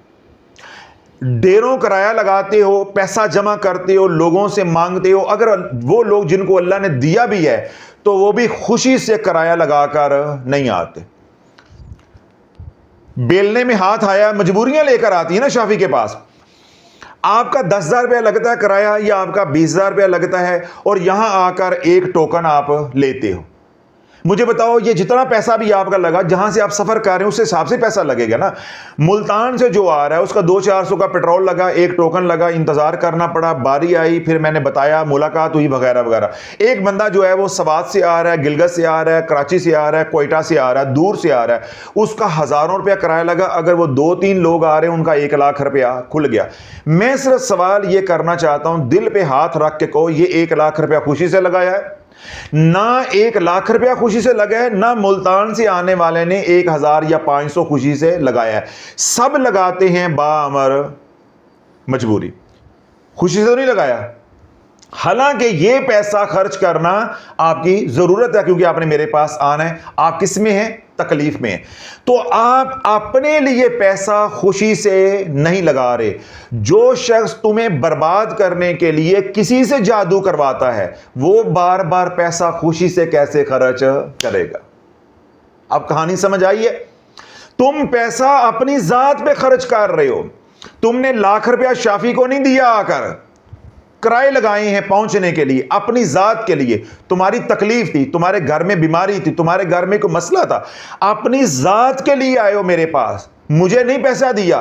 डेरों किराया लगाते हो, पैसा जमा करते हो, लोगों से मांगते हो, अगर वो लोग जिनको अल्लाह ने दिया भी है तो वो भी खुशी से किराया लगाकर नहीं आते। बेलने में हाथ आया, मजबूरियां लेकर आती है ना शाफी के पास। आपका 10,000 रुपया लगता है किराया या आपका 20,000 रुपया लगता है, और यहां आकर एक टोकन आप लेते हो। मुझे बताओ, ये जितना पैसा भी आपका लगा, जहां से आप सफर कर रहे हैं उस हिसाब से पैसा लगेगा ना। मुल्तान से जो आ रहा है उसका 200-400 का पेट्रोल लगा, एक टोकन लगा, इंतजार करना पड़ा, बारी आई, फिर मैंने बताया, मुलाकात हुई, वगैरह वगैरह। एक बंदा जो है वो सवात से आ रहा है, गिलगित से आ रहा है, कराची से आ रहा है, कोयटा से आ रहा है, दूर से आ रहा है, उसका हजारों रुपया किराया लगा। अगर वो 2-3 लोग आ रहे हैं, उनका 1 लाख रुपया खुल गया। मैं सिर्फ सवाल ये करना चाहता हूं, दिल पे हाथ रख के कहो, ये 1 लाख रुपया खुशी से लगाया है? ना 1 लाख रुपया खुशी से लगा है, ना मुल्तान से आने वाले ने 1000 या 500 खुशी से लगाया है। सब लगाते हैं बाअमर मजबूरी, खुशी से तो नहीं लगाया। हालांकि ये पैसा खर्च करना आपकी जरूरत है, क्योंकि आपने मेरे पास आना है। आप किस में हैं? तकलीफ में। तो आप अपने लिए पैसा खुशी से नहीं लगा रहे। जो शख्स तुम्हें बर्बाद करने के लिए किसी से जादू करवाता है, वो बार बार पैसा खुशी से कैसे खर्च करेगा? अब कहानी समझ आई है? तुम पैसा अपनी जात पे खर्च कर रहे हो। तुमने लाख रुपया शाफी को नहीं दिया, आकर किराए लगाए हैं पहुंचने के लिए, अपनी जात के लिए। तुम्हारी तकलीफ थी, तुम्हारे घर में बीमारी थी, तुम्हारे घर में कोई मसला था, अपनी जात के लिए आए हो मेरे पास, मुझे नहीं पैसा दिया।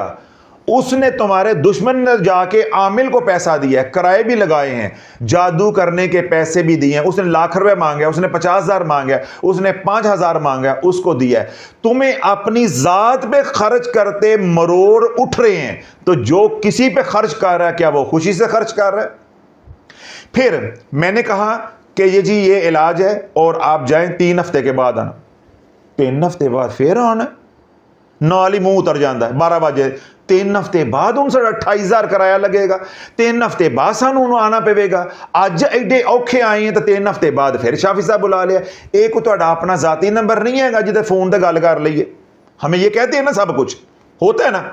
उसने तुम्हारे दुश्मन ने जाके आमिल को पैसा दिया है, किराए भी लगाए हैं, जादू करने के पैसे भी दिए हैं, उसने लाख रुपए मांगे, उसने 50,000 मांगे, उसने 5,000 मांगा, उसको दिया है। तुम्हें अपनी जात पे खर्च करते मरोड़ उठ रहे हैं, तो जो किसी पे खर्च कर रहा है क्या वो खुशी से खर्च कर रहा है? फिर मैंने कहा कि ये इलाज है और आप जाएं 3 हफ्ते के बाद आना। 3 हफ्ते बाद फिर आना, नाल ही मुंह उतर जाता है 12 बजे। 3 हफ्ते बाद उनसे 28,000 किराया लगेगा, 3 हफ्ते बाद सानू आना पवेगा। अज एडे औखे आए हैं तो 3 हफ्ते बाद फिर शाफी साहब बुला लिया। एक तुहाडा अपना जाती नंबर नहीं है जिदे फोन पर गल कर लीए? हमें ये कहते हैं ना, सब कुछ होता है ना।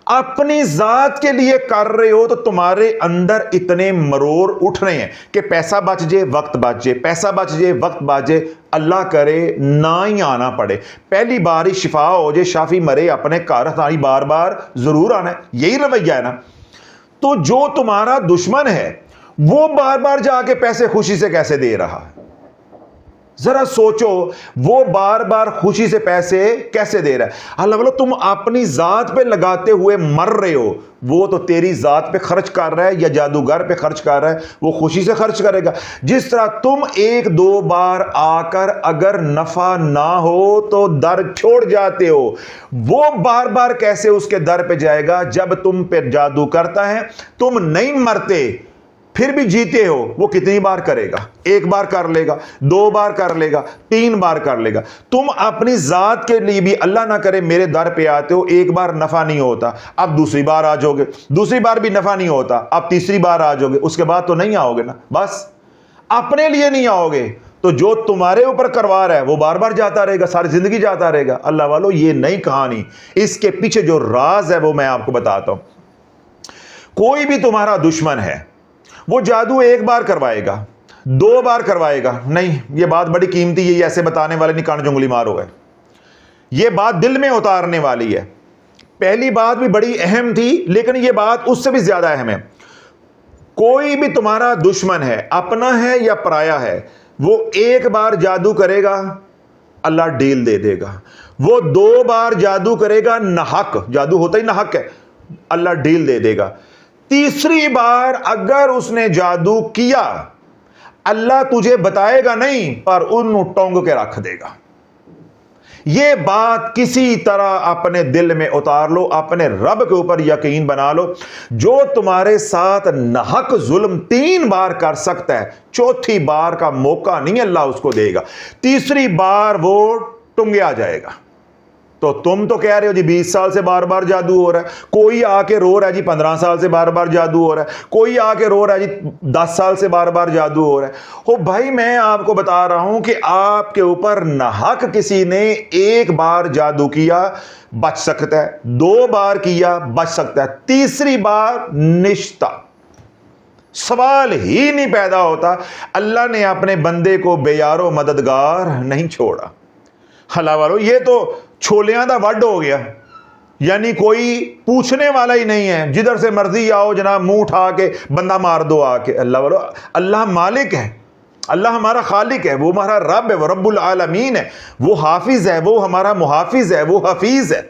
अपनी जात के लिए कर रहे हो तो तुम्हारे अंदर इतने मरोड़ उठ रहे हैं कि पैसा बच जाए, वक्त बच जाए, पैसा बच जाए, वक्त बच जाए, अल्लाह करे ना ही आना पड़े, पहली बार ही शिफा हो जाए, शाफी मरे अपने घर, तारी बार बार जरूर आना है। यही रवैया है ना। तो जो तुम्हारा दुश्मन है वो बार बार जाके पैसे खुशी से कैसे दे रहा है? जरा सोचो, वो बार बार खुशी से पैसे कैसे दे रहा है? अल्लाह बोलो तुम अपनी जात पे लगाते हुए मर रहे हो, वो तो तेरी जात पे खर्च कर रहा है या जादूगर पे खर्च कर रहा है, वो खुशी से खर्च करेगा। जिस तरह तुम 1-2 बार आकर अगर नफा ना हो तो दर छोड़ जाते हो, वो बार बार कैसे उसके दर पे जाएगा? जब तुम पे जादू करता है, तुम नहीं मरते फिर भी जीते हो, वो कितनी बार करेगा? 1 बार कर लेगा, 2 बार कर लेगा, 3 बार कर लेगा। तुम अपनी जात के लिए भी अल्लाह ना करे मेरे दर पे आते हो, 1 बार नफा नहीं होता, अब दूसरी बार आ जाओगे, दूसरी बार भी नफा नहीं होता, अब तीसरी बार आ जाओगे, उसके बाद तो नहीं आओगे ना। बस अपने लिए नहीं आओगे तो जो तुम्हारे ऊपर करवा रहा है वो बार बार जाता रहेगा, सारी जिंदगी जाता रहेगा। अल्लाह वालों, ये नई कहानी, इसके पीछे जो राज है वो मैं आपको बताता हूं। कोई भी तुम्हारा दुश्मन है, वो जादू 1 बार करवाएगा, 2 बार करवाएगा नहीं, ये बात बड़ी कीमती है, ऐसे बताने वाले नहीं कान जंगली मारो है, ये बात दिल में उतारने वाली है। पहली बात भी बड़ी अहम थी, लेकिन ये बात उससे भी ज्यादा अहम है। कोई भी तुम्हारा दुश्मन है, अपना है या पराया है, वो 1 बार जादू करेगा, अल्लाह डील दे देगा। वो 2 बार जादू करेगा, नाहक जादू होता ही नाहक है, अल्लाह डील दे देगा। तीसरी बार अगर उसने जादू किया, अल्लाह तुझे बताएगा नहीं, पर उन्हें टोंग के रख देगा। यह बात किसी तरह अपने दिल में उतार लो, अपने रब के ऊपर यकीन बना लो। जो तुम्हारे साथ नाहक जुल्म 3 बार कर सकता है, चौथी बार का मौका नहीं अल्लाह उसको देगा, तीसरी बार वो टुंगिया जाएगा। तो तुम तो कह रहे हो जी 20 साल से बार बार जादू हो रहा है, कोई आके रो रहा है जी 15 साल से बार बार जादू हो रहा है, कोई आके रो रहा है जी 10 साल से बार बार जादू हो रहा है। हो भाई, मैं आपको बता रहा हूं कि आपके ऊपर नाहक किसी ने 1 बार जादू किया, बच सकता है, 2 बार किया, बच सकता है, तीसरी बार निश्ता सवाल ही नहीं पैदा होता। अल्लाह ने अपने बंदे को बेयारो मददगार नहीं छोड़ा। हला वालों, ये तो छोलियां दा वड हो गया, यानी कोई पूछने वाला ही नहीं है, जिधर से मर्जी आओ जनाब, मुंह उठा के बंदा मार दो आके। अल्लाह वालों, अल्लाह मालिक है, अल्लाह हमारा खालिक है, वो हमारा रब है, वो रब्बुल आलमीन है, वो हाफिज है, वो हमारा मुहाफिज है, वो हफीज है।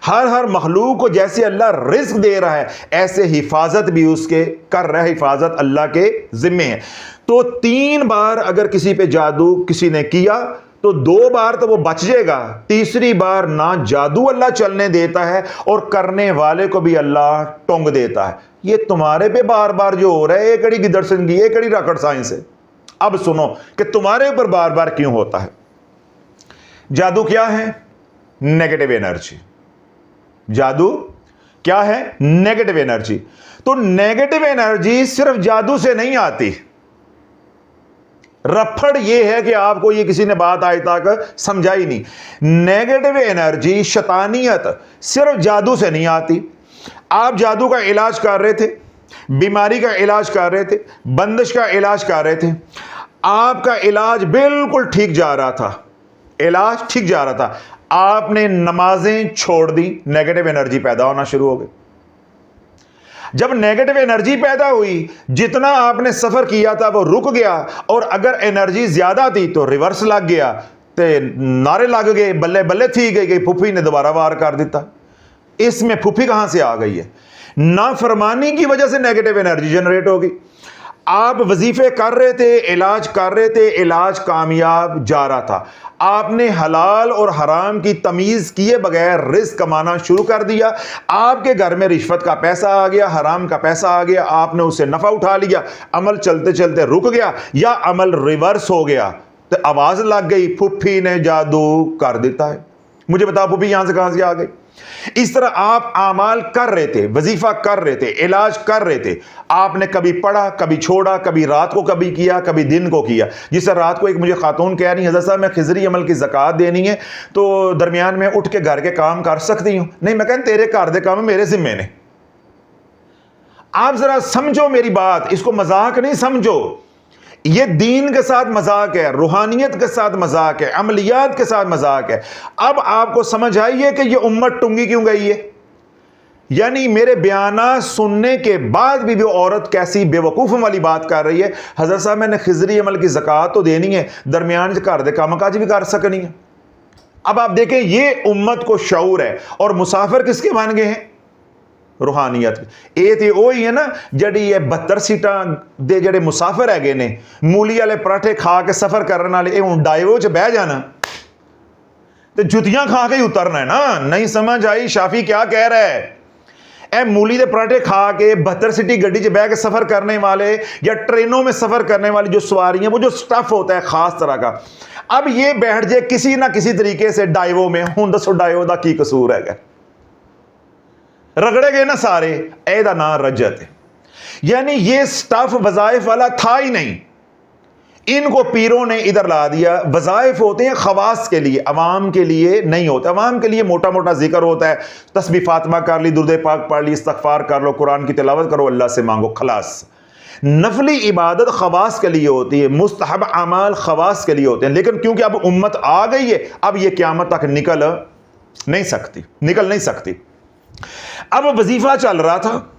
हर मखलूक को जैसे अल्लाह रिज्क दे रहा है, ऐसे हिफाजत भी उसके कर रहा है, हिफाजत अल्लाह के जिम्मे है। तो 3 बार अगर किसी पे जादू किसी ने किया तो 2 बार तो वो बच जाएगा, तीसरी बार ना जादू अल्लाह चलने देता है और करने वाले को भी अल्लाह टोंग देता है। ये तुम्हारे पे बार बार जो हो रहा है, ये कड़ी गिदरसन की, ये कड़ी रॉकेट साइंस है। अब सुनो कि तुम्हारे ऊपर बार बार क्यों होता है। जादू क्या है? Negative energy. जादू क्या है? Negative energy. तो नेगेटिव एनर्जी सिर्फ जादू से नहीं आती। रफड़ यह है कि आपको ये किसी ने बात आज तक समझाई नहीं। नेगेटिव एनर्जी, शैतानियत सिर्फ जादू से नहीं आती। आप जादू का इलाज कर रहे थे, बीमारी का इलाज कर रहे थे, बंदिश का इलाज कर रहे थे, आपका इलाज बिल्कुल ठीक जा रहा था, इलाज ठीक जा रहा था, आपने नमाजें छोड़ दी, नेगेटिव एनर्जी पैदा होना शुरू हो गई। जब नेगेटिव एनर्जी पैदा हुई, जितना आपने सफर किया था वो रुक गया, और अगर एनर्जी ज्यादा थी तो रिवर्स लग गया, ते नारे लग गए, बल्ले बल्ले थी गई, फुफी ने दोबारा वार कर दिता। इसमें फूफी कहां से आ गई है? नाफरमानी की वजह से नेगेटिव एनर्जी जनरेट होगी। आप वजीफे कर रहे थे, इलाज कर रहे थे, इलाज कामयाब जा रहा था, आपने हलाल और हराम की तमीज किए बगैर रिस्क कमाना शुरू कर दिया, आपके घर में रिश्वत का पैसा आ गया, हराम का पैसा आ गया, आपने उससे नफा उठा लिया, अमल चलते चलते रुक गया या अमल रिवर्स हो गया, तो आवाज लग गई फुफ्फी ने जादू कर देता है। मुझे बताओ फुफ्फी यहां से कहां से आ गई? इस तरह आप आमाल कर रहे थे, वजीफा कर रहे थे, इलाज कर रहे थे, आपने कभी पढ़ा, कभी छोड़ा, कभी रात को कभी किया, कभी दिन को किया। जिस रात को एक मुझे खातून कह रही, हज़रत साहब मैं खिजरी अमल की ज़कात देनी है तो दरमियान में उठ के घर के काम कर सकती हूं? नहीं, मैं कहूं तेरे घर के काम मेरे जिम्मे ने। आप जरा समझो मेरी बात, इसको मजाक नहीं समझो। ये दीन के साथ मजाक है, रूहानियत के साथ मजाक है, अमलियात के साथ मजाक है। अब आपको समझ आई है कि ये उम्मत टुंगी क्यों गई है। यानी मेरे बयाना सुनने के बाद भी वो औरत कैसी बेवकूफ वाली बात कर रही है। हजरत साहब मैंने खिजरी अमल की ज़कात तो देनी है, दरमियान घर दे काम काज भी कर सकनी है। अब आप देखें ये उम्मत को शऊर है। और मुसाफिर किसके बन गए हैं? रूहानियत। ये तो वही है ना जड़ी ये 72 सीटां दे जड़े मुसाफिर है ने, मूली वाले पराठे खा के सफर करने वाले हूँ डाइवो च बह जाना तो जुतियां खा के ही उतरना है ना। नहीं समझ आई शाफी क्या कह रहा है? ए मूली के पराठे खा के 72 सीटी गड्डी च बह के सफर करने वाले या ट्रेनों में सफर करने वाली जो सवारियां, वो जो स्टफ होता है खास तरह का, अब ये बैठ जाए किसी ना किसी तरीके से डाइवो में। हूं दसो डाइवो का की कसूर है? रगड़े गए ना सारे। एदा ना रजत है। यानी ये स्टफ वजाइफ वाला था ही नहीं, इनको पीरों ने इधर ला दिया। वजाइफ होते हैं खवास के लिए, अवाम के लिए नहीं होता। अवाम के लिए मोटा मोटा जिक्र होता है, तस्बीह फातिमा कर ली, दुरूद पाक पढ़ ली, इस्तगफार कर लो, कुरान की तिलावत करो, अल्लाह से मांगो, खलास। नफली इबादत खवास के लिए होती है, मुस्तहब अमाल खवास के लिए होते हैं। लेकिन क्योंकि अब उम्मत आ गई है, अब ये क़यामत तक निकल नहीं सकती। अब वजीफा चल रहा था,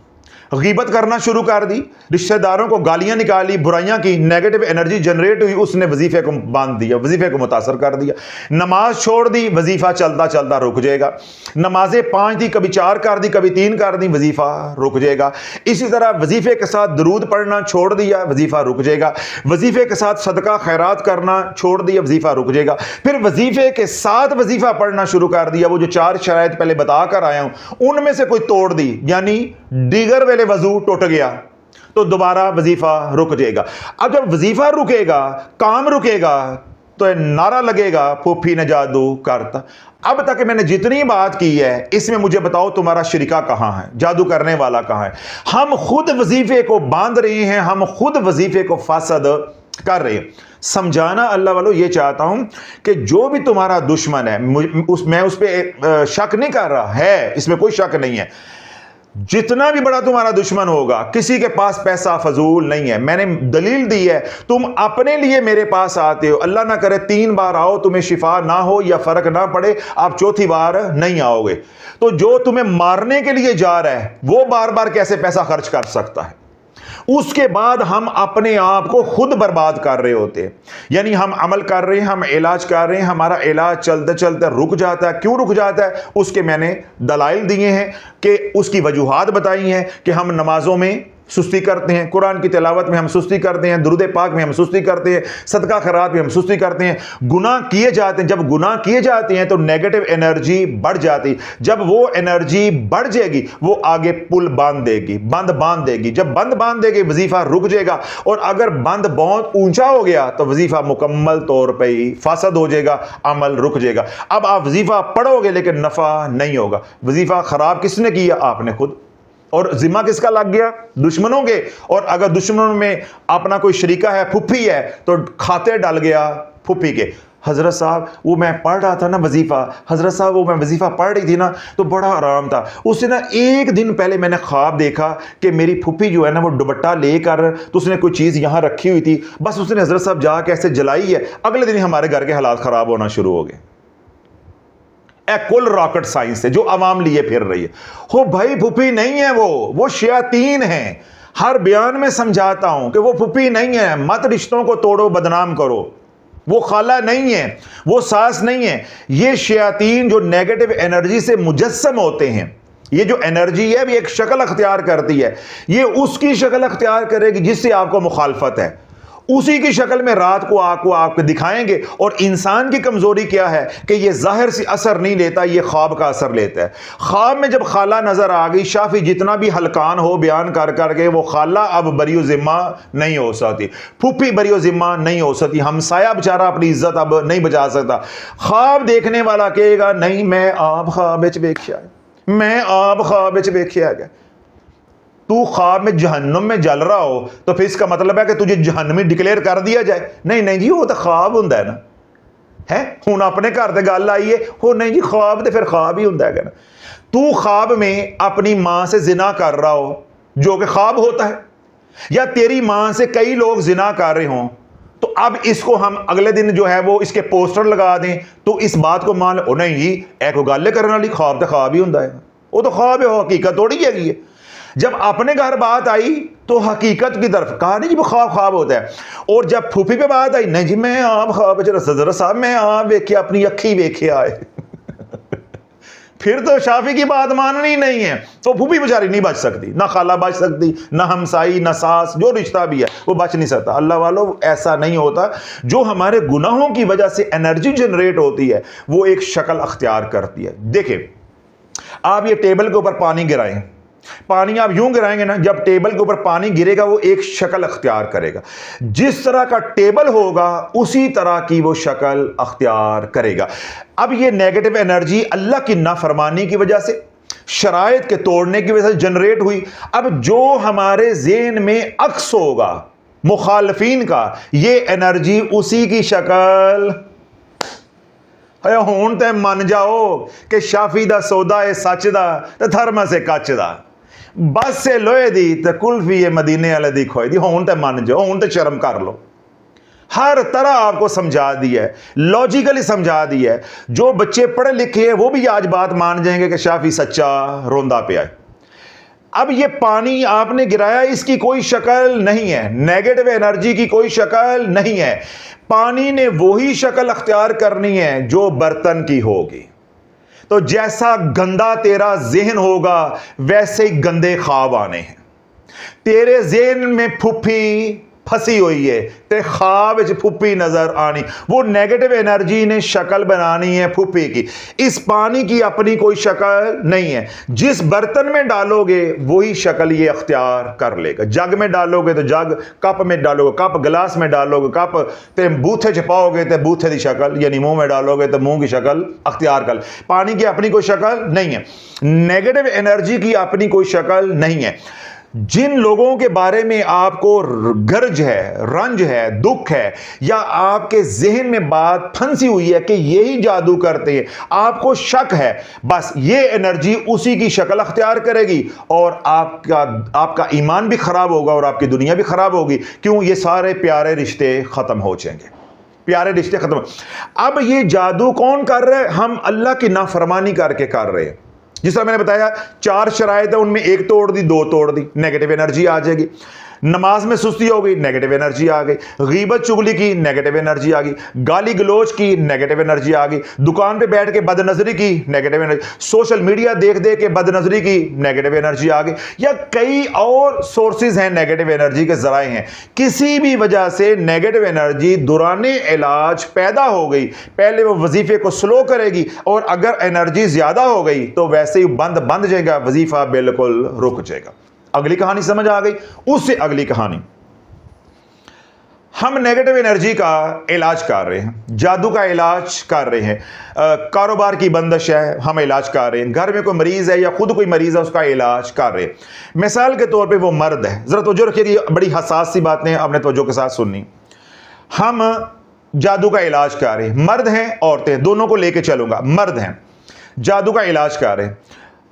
गीबत करना शुरू कर दी, रिश्तेदारों को गालियां निकाली, बुराइयां की, नेगेटिव एनर्जी जनरेट हुई, उसने वजीफे को बांध दिया, वजीफे को मुतासर कर दिया। नमाज छोड़ दी, वजीफा चलता चलता रुक जाएगा। नमाजें 5 दी, कभी 4 कर दी, कभी 3 कर दी, वजीफा रुक जाएगा। इसी तरह वजीफे के साथ दरूद पढ़ना छोड़ दिया, वजीफा रुक जाएगा। वजीफे के साथ सदका खैरात करना छोड़ दिया, वजीफा रुक जाएगा। फिर वजीफे के साथ वजीफा पढ़ना शुरू कर दिया। वो जो 4 शराइत पहले बता कर आया हूं उनमें से कोई तोड़ दी, यानी दीगर वेले वजू टूट गया तो दोबारा वजीफा रुक जाएगा। अब जब वजीफा रुकेगा, काम रुकेगा, तो नारा लगेगा फूफी ने जादू करता। अब तक मैंने जितनी बात की है इसमें मुझे बताओ तुम्हारा शरीका कहां है, जादू करने वाला कहां है? हम खुद वजीफे को बांध रहे हैं, हम खुद वजीफे को फासद कर रहे हैं। समझाना अल्लाह वालों ये चाहता हूं कि जो भी तुम्हारा दुश्मन है, मैं उस पर शक नहीं कर रहा है, इसमें कोई शक नहीं है। जितना भी बड़ा तुम्हारा दुश्मन होगा, किसी के पास पैसा फजूल नहीं है। मैंने दलील दी है, तुम अपने लिए मेरे पास आते हो, अल्लाह ना करे 3 बार आओ, तुम्हें शिफा ना हो या फर्क ना पड़े, आप चौथी बार नहीं आओगे। तो जो तुम्हें मारने के लिए जा रहा है वो बार बार कैसे पैसा खर्च कर सकता है? उसके बाद हम अपने आप को खुद बर्बाद कर रहे होते हैं। यानी हम अमल कर रहे हैं, हम इलाज कर रहे हैं, हमारा इलाज चलते चलते रुक जाता है। क्यों रुक जाता है? उसके मैंने दलाइल दिए हैं कि उसकी वजूहात बताई हैं कि हम नमाजों में सुस्ती करते हैं, कुरान की तिलावत में हम सुस्ती करते हैं, दुरूद पाक में हम सुस्ती करते हैं, सदका खैरात में हम सुस्ती करते हैं, गुनाह किए जाते हैं। जब गुनाह किए जाते हैं तो नेगेटिव एनर्जी बढ़ जाती। जब वो एनर्जी बढ़ जाएगी वो आगे पुल बांध देगी, बंद बांध देगी। जब बंद बांध देगी वजीफा रुक जाएगा, और अगर बंद बहुत ऊंचा हो गया तो वजीफा मुकम्मल तौर पर ही फासद हो जाएगा, अमल रुक जाएगा। अब आप वजीफा पढ़ोगे लेकिन नफा नहीं होगा। वजीफा खराब किसने किया? आपने खुद। और जिम्मा किसका लग गया? दुश्मनों के। और अगर दुश्मनों में अपना कोई शरीका है, फुफ्फी है, तो खाते डाल गया फुफ्फी के। हजरत साहब वो मैं पढ़ रहा था ना वजीफा, हजरत साहब वो मैं वजीफा पढ़ रही थी ना तो बड़ा आराम था। उससे ना 1 दिन पहले मैंने ख्वाब देखा कि मेरी फुफ्फी जो है ना वो दुपट्टा लेकर, तो उसने कोई चीज़ यहाँ रखी हुई थी, बस उसने हजरत साहब जाके ऐसे जलाई है, अगले दिन हमारे घर के हालात ख़राब होना शुरू हो गए। कुल रॉकेट साइंस है जो अवाम लिए फिर रही है। हो भाई फुफ्फी नहीं है, वो शयातीन है। हर बयान में समझाता हूं कि वो फुफ्फी नहीं है, मत रिश्तों को तोड़ो, बदनाम करो। वो खाला नहीं है, वो सास नहीं है। ये शयातीन जो नेगेटिव एनर्जी से मुजस्सम होते हैं, ये जो एनर्जी है भी एक शक्ल अख्तियार करती है, ये उसकी शक्ल अख्तियार करेगी जिससे आपको मुखालफत है, उसी की शक्ल में रात को आपको दिखाएंगे। और इंसान की कमजोरी क्या है कि ये जाहिर से असर नहीं लेता, ये ख्वाब का असर लेता है। ख्वाब में जब खाला नजर आ गई, शाफी जितना भी हलकान हो बयान कर करके, वो खाला अब बरियो जिम्मा नहीं हो सकती, फूफी बरियो जिम्मा नहीं हो सकती, हमसाया बेचारा अपनी इज्जत अब नहीं बचा सकता। ख्वाब देखने वाला कहेगा नहीं मैं आप ख्वाब विच वेख्या, मैं आप ख्वाब विच वेख्या गया। तू ख्वाब में जहन्नुम में जल रहा हो तो फिर इसका मतलब है कि तुझे जहन्नमी डिक्लेयर कर दिया जाए? नहीं नहीं जी, वो तो ख्वाब हुंदा है ना, है हुण अपने घर ते गल आई है, हो नहीं जी ख्वाब तो फिर ख्वाब ही हुंदा है ना। तू ख्वाब में अपनी मां से जिना कर रहा हो जो कि ख्वाब होता है, या तेरी मां से कई लोग जिना कर रहे हों, तो अब इसको हम अगले दिन जो है वो इसके पोस्टर लगा दें तो इस बात को मान लो नहीं जी एक गल करने वाली, ख्वाब तो ख्वाब ही हुंदा है, वो तो ख्वाब है, हकीकत थोड़ी हैगी है। जब अपने घर बात आई तो हकीकत की तरफ कहा नहीं जी वो ख्वाब ख्वाब होता है। और जब फूफी पे बात आई, नहीं जी मैं आप ख्वाब जरा साहब मैं आप वेखे अपनी अखी वेखे आए फिर तो शाफी की बात माननी नहीं है, तो फूफी बेचारी नहीं बच सकती, ना खाला बच सकती, ना हमसाई, ना सास, जो रिश्ता भी है वो बच नहीं सकता। अल्लाह वालों ऐसा नहीं होता। जो हमारे गुनाहों की वजह से एनर्जी जनरेट होती है वो एक शक्ल अख्तियार करती है। देखिए आप ये टेबल के ऊपर पानी गिराएं, पानी आप यूं गिराएंगे ना, जब टेबल के ऊपर पानी गिरेगा वो एक शक्ल अख्तियार करेगा, जिस तरह का टेबल होगा उसी तरह की वो शक्ल अख्तियार करेगा। अब ये नेगेटिव एनर्जी अल्लाह की नाफरमानी की वजह से, शराइत के तोड़ने की वजह से जनरेट हुई। अब जो हमारे ज़हन में अक्स होगा मुखालफीन का, ये एनर्जी उसी की शक्ल हुण ते मन जाओ कि शाफी दा सौदा है सच दा ते थर्मस है कच दा, बस से लोहे दी ते कुल्फी है मदीने वाले दी खोए दी, हुण ते मन जाओ, हुण ते शर्म कर लो। हर तरह आपको समझा दिया है, लॉजिकली समझा दिया है। जो बच्चे पढ़े लिखे हैं वो भी आज बात मान जाएंगे कि शाफी सच्चा रोंदा पे आए। अब ये पानी आपने गिराया, इसकी कोई शक्ल नहीं है, नेगेटिव एनर्जी की कोई शक्ल नहीं है। पानी ने वही शक्ल अख्तियार करनी है जो बर्तन की होगी। तो जैसा गंदा तेरा ज़हन होगा वैसे ही गंदे ख्वाब आने हैं। तेरे ज़हन में फुफी फंसी हुई है ते ख्वाब फुफी नजर आनी, वो नेगेटिव एनर्जी ने शक्ल बनानी है फुफी की। इस पानी की अपनी कोई शक्ल नहीं है, जिस बर्तन में डालोगे वही शक्ल ये अख्तियार कर लेगा। जग में डालोगे तो जग, कप में डालोगे कप, गिलास में डालोगे कप, ते बूथे छपाओगे तो बूथे की शक्ल, यानी मुंह में डालोगे तो मुंह की शक्ल अख्तियार कर। पानी की अपनी कोई शक्ल नहीं है, नेगेटिव एनर्जी की अपनी कोई शक्ल नहीं है। जिन लोगों के बारे में आपको गर्ज है, रंज है, दुख है, या आपके जहन में बात फंसी हुई है कि यही जादू करते हैं, आपको शक है, बस ये एनर्जी उसी की शक्ल अख्तियार करेगी और आपका ईमान भी खराब होगा और आपकी दुनिया भी खराब होगी। क्यों? ये सारे प्यारे रिश्ते खत्म हो जाएंगे, प्यारे रिश्ते खत्म। अब ये जादू कौन कर रहा है? हम अल्लाह की नाफरमानी करके कर रहे हैं। जिस तरह मैंने बताया 4 शराइत है, उनमें एक तोड़ दी, 2 तोड़ दी, नेगेटिव एनर्जी आ जाएगी। नमाज में सुस्ती हो गई, नेगेटिव एनर्जी आ गई। गीबत चुगली की, नेगेटिव एनर्जी आ गई। गाली गलोच की, नेगेटिव एनर्जी आ गई। दुकान पे बैठ के बदनजरी की, नेगेटिव एनर्जी। सोशल मीडिया देख देख के बदनजरी की, नेगेटिव एनर्जी आ गई। या कई और सोर्सेज हैं नेगेटिव एनर्जी के जराए हैं। किसी भी वजह से नेगेटिव एनर्जी दौराने इलाज पैदा हो गई, पहले वो वजीफे को स्लो करेगी और अगर एनर्जी ज्यादा हो गई तो वैसे ही बंद जाएगा, वजीफा बिल्कुल रुक जाएगा। अगली कहानी समझ आ गई? उससे अगली कहानी, हम नेगेटिव एनर्जी का इलाज कर रहे हैं, जादू का इलाज कर रहे हैं, कारोबार की बंदिश है हम इलाज कर रहे हैं, घर में कोई मरीज है या खुद कोई मरीज है उसका इलाज कर रहे हैं। मिसाल के तौर पे वो मर्द है, जरा तवज्जो रखिए, बड़ी हसास सी बातें आपने तवज्जो के साथ सुननी। हम जादू का इलाज कर रहे हैं, मर्द हैं औरतें दोनों को लेके चलूंगा, मर्द हैं, जादू का इलाज कर रहे हैं।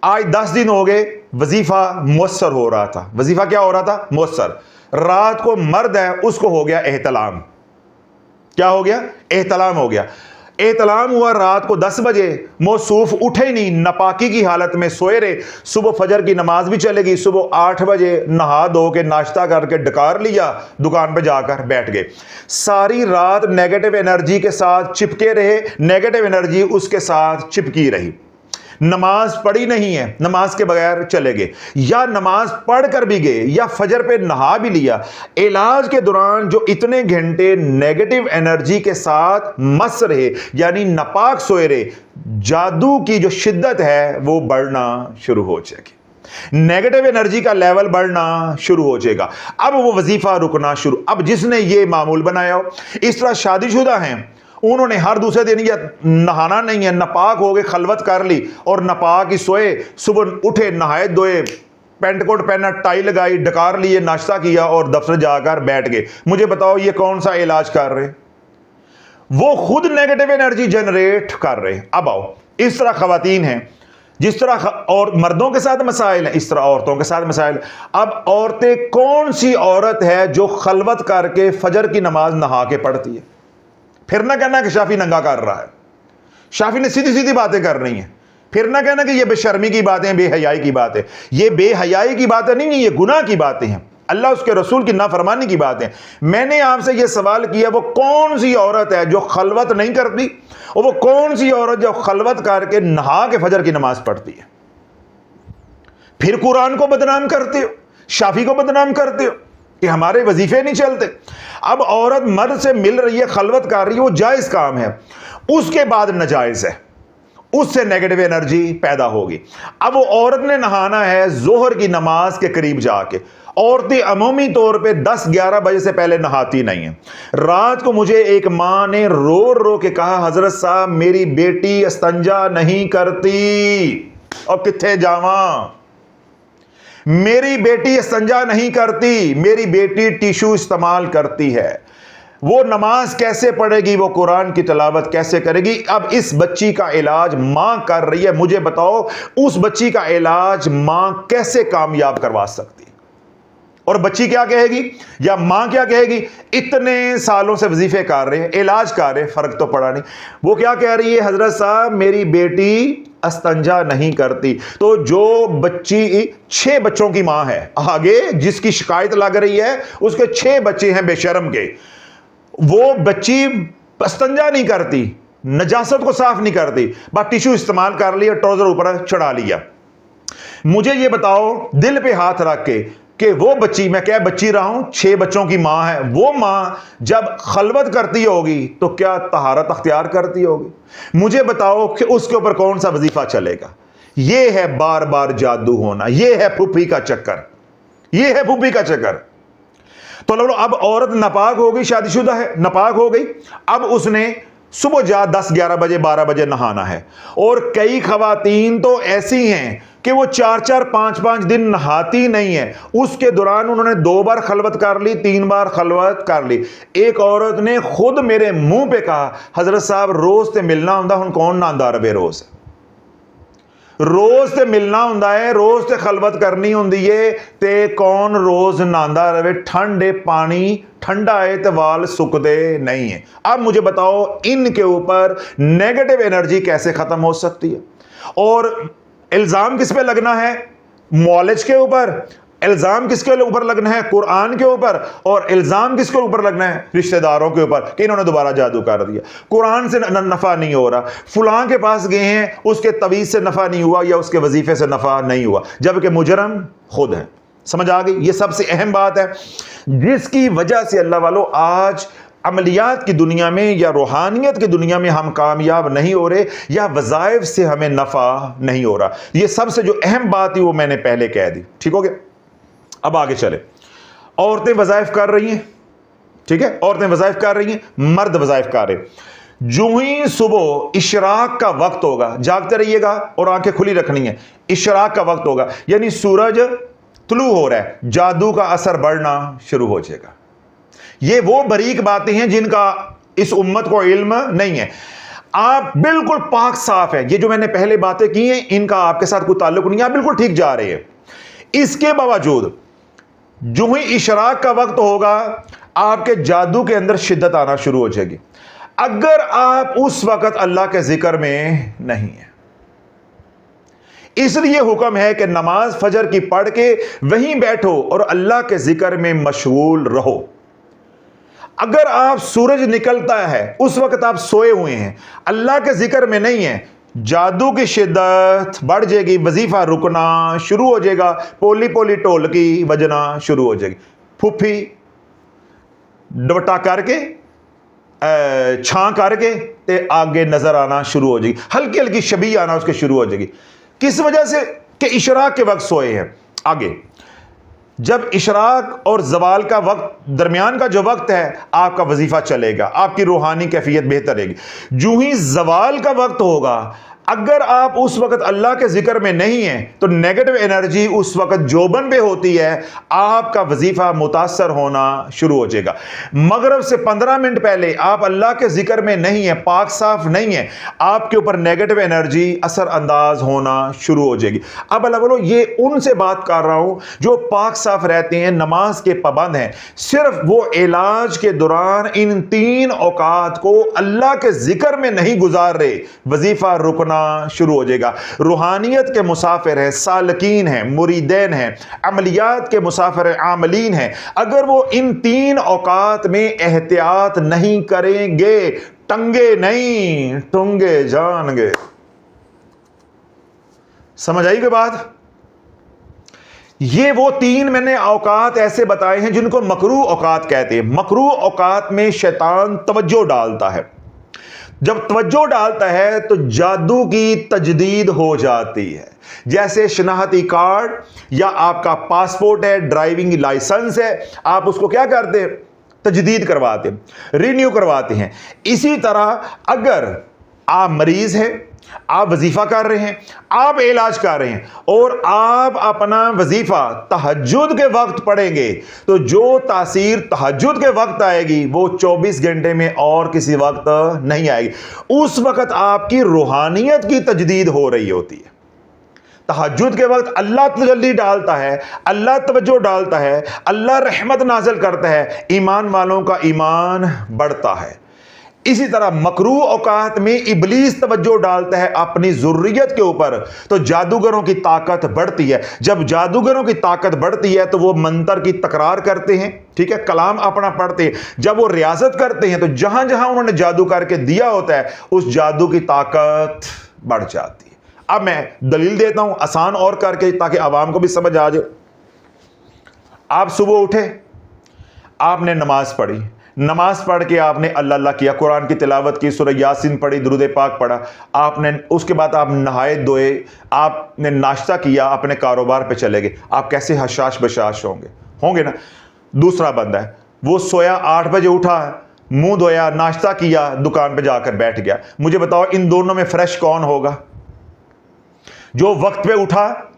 आज 10 दिन हो गए, वजीफा मुयस्सर हो रहा था। वजीफा क्या हो रहा था? मुयस्सर। रात को मर्द है उसको हो गया एहतलाम। क्या हो गया? एहतलाम हो गया। एहतलाम हुआ रात को 10 बजे, मौसूफ उठे ही नहीं, नापाकी की हालत में सोए रहे। सुबह फजर की नमाज भी चलेगी, सुबह 8 बजे नहा धो के नाश्ता करके डकार लिया, दुकान पे जाकर बैठ गए। सारी रात नेगेटिव एनर्जी के साथ चिपके रहे, नेगेटिव एनर्जी उसके साथ चिपकी रही। नमाज पढ़ी नहीं है, नमाज के बगैर चले गए, या नमाज पढ़ कर भी गए, या फजर पे नहा भी लिया, इलाज के दौरान जो इतने घंटे नेगेटिव एनर्जी के साथ मस रहे यानी नापाक सोए रहे, जादू की जो शिद्दत है वो बढ़ना शुरू हो जाएगी, नेगेटिव एनर्जी का लेवल बढ़ना शुरू हो जाएगा। अब वो वजीफा रुकना शुरू। अब जिसने ये मामूल बनाया हो, इस तरह शादीशुदा हैं, उन्होंने हर दूसरे दिन या नहाना नहीं है, नापाक हो गए, खलवत कर ली और नापाक ही सोए, सुबह उठे, नहाए धोए, पेंट कोट पहना, टाई लगाई, डकार लिए, नाश्ता किया और दफ्तर जाकर बैठ गए। मुझे बताओ ये कौन सा इलाज कर रहे? वो खुद नेगेटिव एनर्जी जनरेट कर रहे। अब आओ, इस तरह खवातीन हैं, जिस तरह और मर्दों के साथ मसाइल हैं, इस तरह औरतों के साथ मसाइल। अब औरतें, कौन सी औरत है जो खलवत करके फजर की नमाज नहा के पढ़ती है? फिर ना कहना कि शाफी नंगा कर रहा है, शाफी ने सीधी सीधी बातें कर रही हैं। फिर ना कहना कि ये बेशर्मी की बातें, बेहयाई की बातें। ये बेहयाई की बातें नहीं है, ये गुनाह की बातें हैं, अल्लाह उसके रसूल की नाफरमानी की बातें। मैंने आपसे ये सवाल किया, वो कौन सी औरत है जो खलवत नहीं करती, और वो कौन सी औरत जो खलवत करके नहा के फजर की नमाज पढ़ती है? फिर कुरान को बदनाम करते हो, शाफी को बदनाम करते हो कि हमारे वजीफे नहीं चलते। अब औरत मर्द से मिल रही है, खलवत कर रही है, वो जायज काम है, उसके बाद नाजायज है, उससे नेगेटिव एनर्जी पैदा होगी। अब वो औरत ने नहाना है जोहर की नमाज के करीब जाके। औरतें अमूमी तौर पे 10-11 बजे से पहले नहाती नहीं है। रात को मुझे एक मां ने रो रो के कहा, हजरत साहब मेरी बेटी इस्तंजा नहीं करती, और किथे जावा, मेरी बेटी इस्तंजा नहीं करती, मेरी बेटी टिश्यू इस्तेमाल करती है, वो नमाज कैसे पढ़ेगी, वो कुरान की तिलावत कैसे करेगी? अब इस बच्ची का इलाज मां कर रही है, मुझे बताओ उस बच्ची का इलाज मां कैसे कामयाब करवा सकती? और बच्ची क्या कहेगी या मां क्या कहेगी? इतने सालों से वजीफे कर रहे हैं, इलाज कर रहे हैं, फर्क तो पड़ा नहीं। वो क्या कह रही है, हजरत साहब मेरी बेटी अस्तंजा नहीं करती। तो जो बच्ची 6 बच्चों की मां है, आगे जिसकी शिकायत लग रही है उसके 6 बच्चे हैं बेशर्म के, वो बच्ची अस्तंजा नहीं करती, नजासत को साफ नहीं करती, बस टिश्यू इस्तेमाल कर लिया, ट्राउजर ऊपर चढ़ा लिया। मुझे ये बताओ दिल पे हाथ रख के कि वो बच्ची, मैं क्या बच्ची रहा हूं, 6 बच्चों की मां है, वो मां जब खलवत करती होगी तो क्या तहारत अख्तियार करती होगी? मुझे बताओ कि उसके ऊपर कौन सा वजीफा चलेगा? ये है बार बार जादू होना, ये है फूफी का चक्कर, ये है फूफी का चक्कर। तो लो, अब औरत नापाक हो गई, शादीशुदा है, नापाक हो गई, अब उसने सुबह जा 10-11 बजे 12 बजे नहाना है। और कई खवातीन तो ऐसी हैं कि वो 4-4 5-5 दिन नहाती नहीं है, उसके दौरान उन्होंने 2 बार खलवत कर ली, 3 बार खलवत कर ली। एक औरत ने खुद मेरे मुंह पे कहा, हजरत साहब रोज ते मिलना हुंदा, हुण कौन नहांदा रवे रोज? रोज ते मिलना हुंदा है, रोज ते खलवत करनी हुंदी है, ते कौन रोज नहांदा रवे? ठंड है, पानी ठंडा है तो वाल सुकते नहीं है। अब मुझे बताओ इनके ऊपर नेगेटिव एनर्जी कैसे खत्म हो सकती है? और इल्जाम किस पे लगना है? मौलज के ऊपर। इल्जाम किसके ऊपर लगना है? कुरान के ऊपर। और इल्जाम किसके ऊपर लगना है? रिश्तेदारों के ऊपर कि इन्होंने दोबारा जादू कर दिया, कुरान से नफा नहीं हो रहा, फुलां के पास गए हैं उसके तवीज से नफा नहीं हुआ या उसके वजीफे से नफा नहीं हुआ, जबकि मुजरम खुद है। समझ आ गई? ये सबसे अहम बात है जिसकी वजह से अल्लाह वालों आज अमलियात की दुनिया में या रूहानियत की दुनिया में हम कामयाब नहीं हो रहे, या वज़ाइफ से हमें नफ़ा नहीं हो रहा। ये सबसे जो अहम बात थी वो मैंने पहले कह दी। ठीक हो गया? अब आगे चले। औरतें वज़ाइफ कर रही हैं, ठीक है, औरतें वज़ाइफ कर रही हैं, मर्द वज़ाइफ कर रहे हैं। जो ही सुबह इशराक का वक्त होगा, जागते रहिएगा और आंखें खुली रखनी है, इशराक का वक्त होगा यानी सूरज तुलू हो रहा है, जादू का असर बढ़ना शुरू हो जाएगा। ये वो बारीक बातें हैं जिनका इस उम्मत को इल्म नहीं है। आप बिल्कुल पाक साफ है, ये जो मैंने पहले बातें की हैं इनका आपके साथ कोई ताल्लुक नहीं है, आप बिल्कुल ठीक जा रहे हैं। इसके बावजूद जो ही इशराक का वक्त होगा आपके जादू के अंदर शिद्दत आना शुरू हो जाएगी, अगर आप उस वक्त अल्लाह के जिक्र में नहीं है। इसलिए हुक्म है कि नमाज फजर की पढ़ के वहीं बैठो और अल्लाह के जिक्र में मशगूल रहो। अगर आप सूरज निकलता है उस वक्त आप सोए हुए हैं, अल्लाह के जिक्र में नहीं है, जादू की शिद्दत बढ़ जाएगी, वजीफा रुकना शुरू हो जाएगा, पोली पोली ढोलकी बजना शुरू हो जाएगी, फूफी दुपट्टा करके छां करके ते आगे नजर आना शुरू हो जाएगी, हल्की हल्की शबी आना उसके शुरू हो जाएगी। किस वजह से? कि इशराक के वक्त सोए हैं। आगे जब इशराक और जवाल का वक्त दरमियान का जो वक्त है, आपका वजीफा चलेगा, आपकी रूहानी कैफियत बेहतर रहेगी। जो ही जवाल का वक्त होगा, अगर आप उस वक्त अल्लाह के जिक्र में नहीं हैं तो नेगेटिव एनर्जी उस वक्त जोबन पे होती है, आपका वजीफा मुतासर होना शुरू हो जाएगा। मगरिब से 15 मिनट पहले आप अल्लाह के जिक्र में नहीं है, पाक साफ नहीं है, आपके ऊपर नेगेटिव एनर्जी असर अंदाज होना शुरू हो जाएगी। अब अल्लाह बोलो, ये उनसे बात कर रहा हूं जो पाक साफ रहते हैं, नमाज के पाबंद हैं, सिर्फ वो इलाज के दौरान इन 3 औकात को अल्लाह के जिक्र में नहीं गुजार रहे, वजीफा रुकना शुरू हो जाएगा। रूहानियत के मुसाफिर है, सालकीन है, मुरीदैन है, अमलियात के मुसाफिर है, आमलीन है, अगर वो इन 3 औकात में एहतियात नहीं करेंगे, टंगे नहीं टुंगे जाएंगे। समझ आई कोई बात? ये वो 3 मैंने औकात ऐसे बताए हैं जिनको मकरू औकात कहते हैं। मकरू औकात में शैतान तवज्जो डालता है, जब तवज्जो डालता है तो जादू की तजदीद हो जाती है। जैसे शनाख्ती कार्ड या आपका पासपोर्ट है, ड्राइविंग लाइसेंस है, आप उसको क्या करते हैं? तजदीद करवाते हैं, रिन्यू करवाते हैं। इसी तरह अगर आप मरीज हैं, आप वजीफा कर रहे हैं, आप इलाज कर रहे हैं और आप अपना वजीफा तहज्जुद के वक्त पढ़ेंगे, तो जो तासीर तहज्जुद के वक्त आएगी वो 24 घंटे में और किसी वक्त नहीं आएगी। उस वक्त आपकी रूहानियत की तजदीद हो रही होती है। तहज्जुद के वक्त अल्लाह तजल्ली डालता है, अल्लाह तवज्जो डालता है, अल्लाह रहमत नाजिल करता है, ईमान वालों का ईमान बढ़ता है। इसी तरह मकरू औकात में इब्लीस तवज्जो डालता है अपनी ज़ुर्रियत के ऊपर, तो जादूगरों की ताकत बढ़ती है। जब जादूगरों की ताकत बढ़ती है तो वो मंतर की तकरार करते हैं, ठीक है, कलाम अपना पढ़ते हैं। जब वो रियाजत करते हैं तो जहां जहां उन्होंने जादू करके दिया होता है, उस जादू की ताकत बढ़ जाती है। अब मैं दलील देता हूं आसान और करके, ताकि आवाम को भी समझ आ जाए। आप सुबह उठे, आपने नमाज पढ़ी, नमाज पढ़ के आपने अल्लाह अल्लाह किया, कुरान की तिलावत की, सूरह यासीन पढ़ी, दुरूद पाक पढ़ा, आपने उसके बाद आप नहाए धोए, आपने नाश्ता किया, अपने कारोबार पे चले गए। आप कैसे हशाश बशाश होंगे ना। दूसरा बंदा है, वो सोया 8 बजे उठा, मुंह धोया, नाश्ता किया, दुकान पे जाकर बैठ गया। मुझे बताओ इन दोनों में फ्रेश कौन होगा? जो वक्त पे उठा,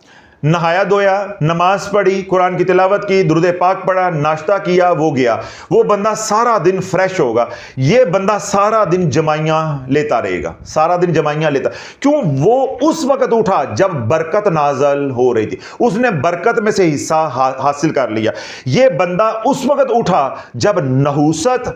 नहाया धोया, नमाज पढ़ी, कुरान की तिलावत की, दुरूद पाक पढ़ा, नाश्ता किया, वो गया, वो बंदा सारा दिन फ्रेश होगा। ये बंदा सारा दिन जमाइयां लेता रहेगा, सारा दिन जमाइयां लेता। क्यों? वो उस वक्त उठा जब बरकत नाजल हो रही थी, उसने बरकत में से हिस्सा हासिल कर लिया। ये बंदा उस वक्त उठा जब नहूसत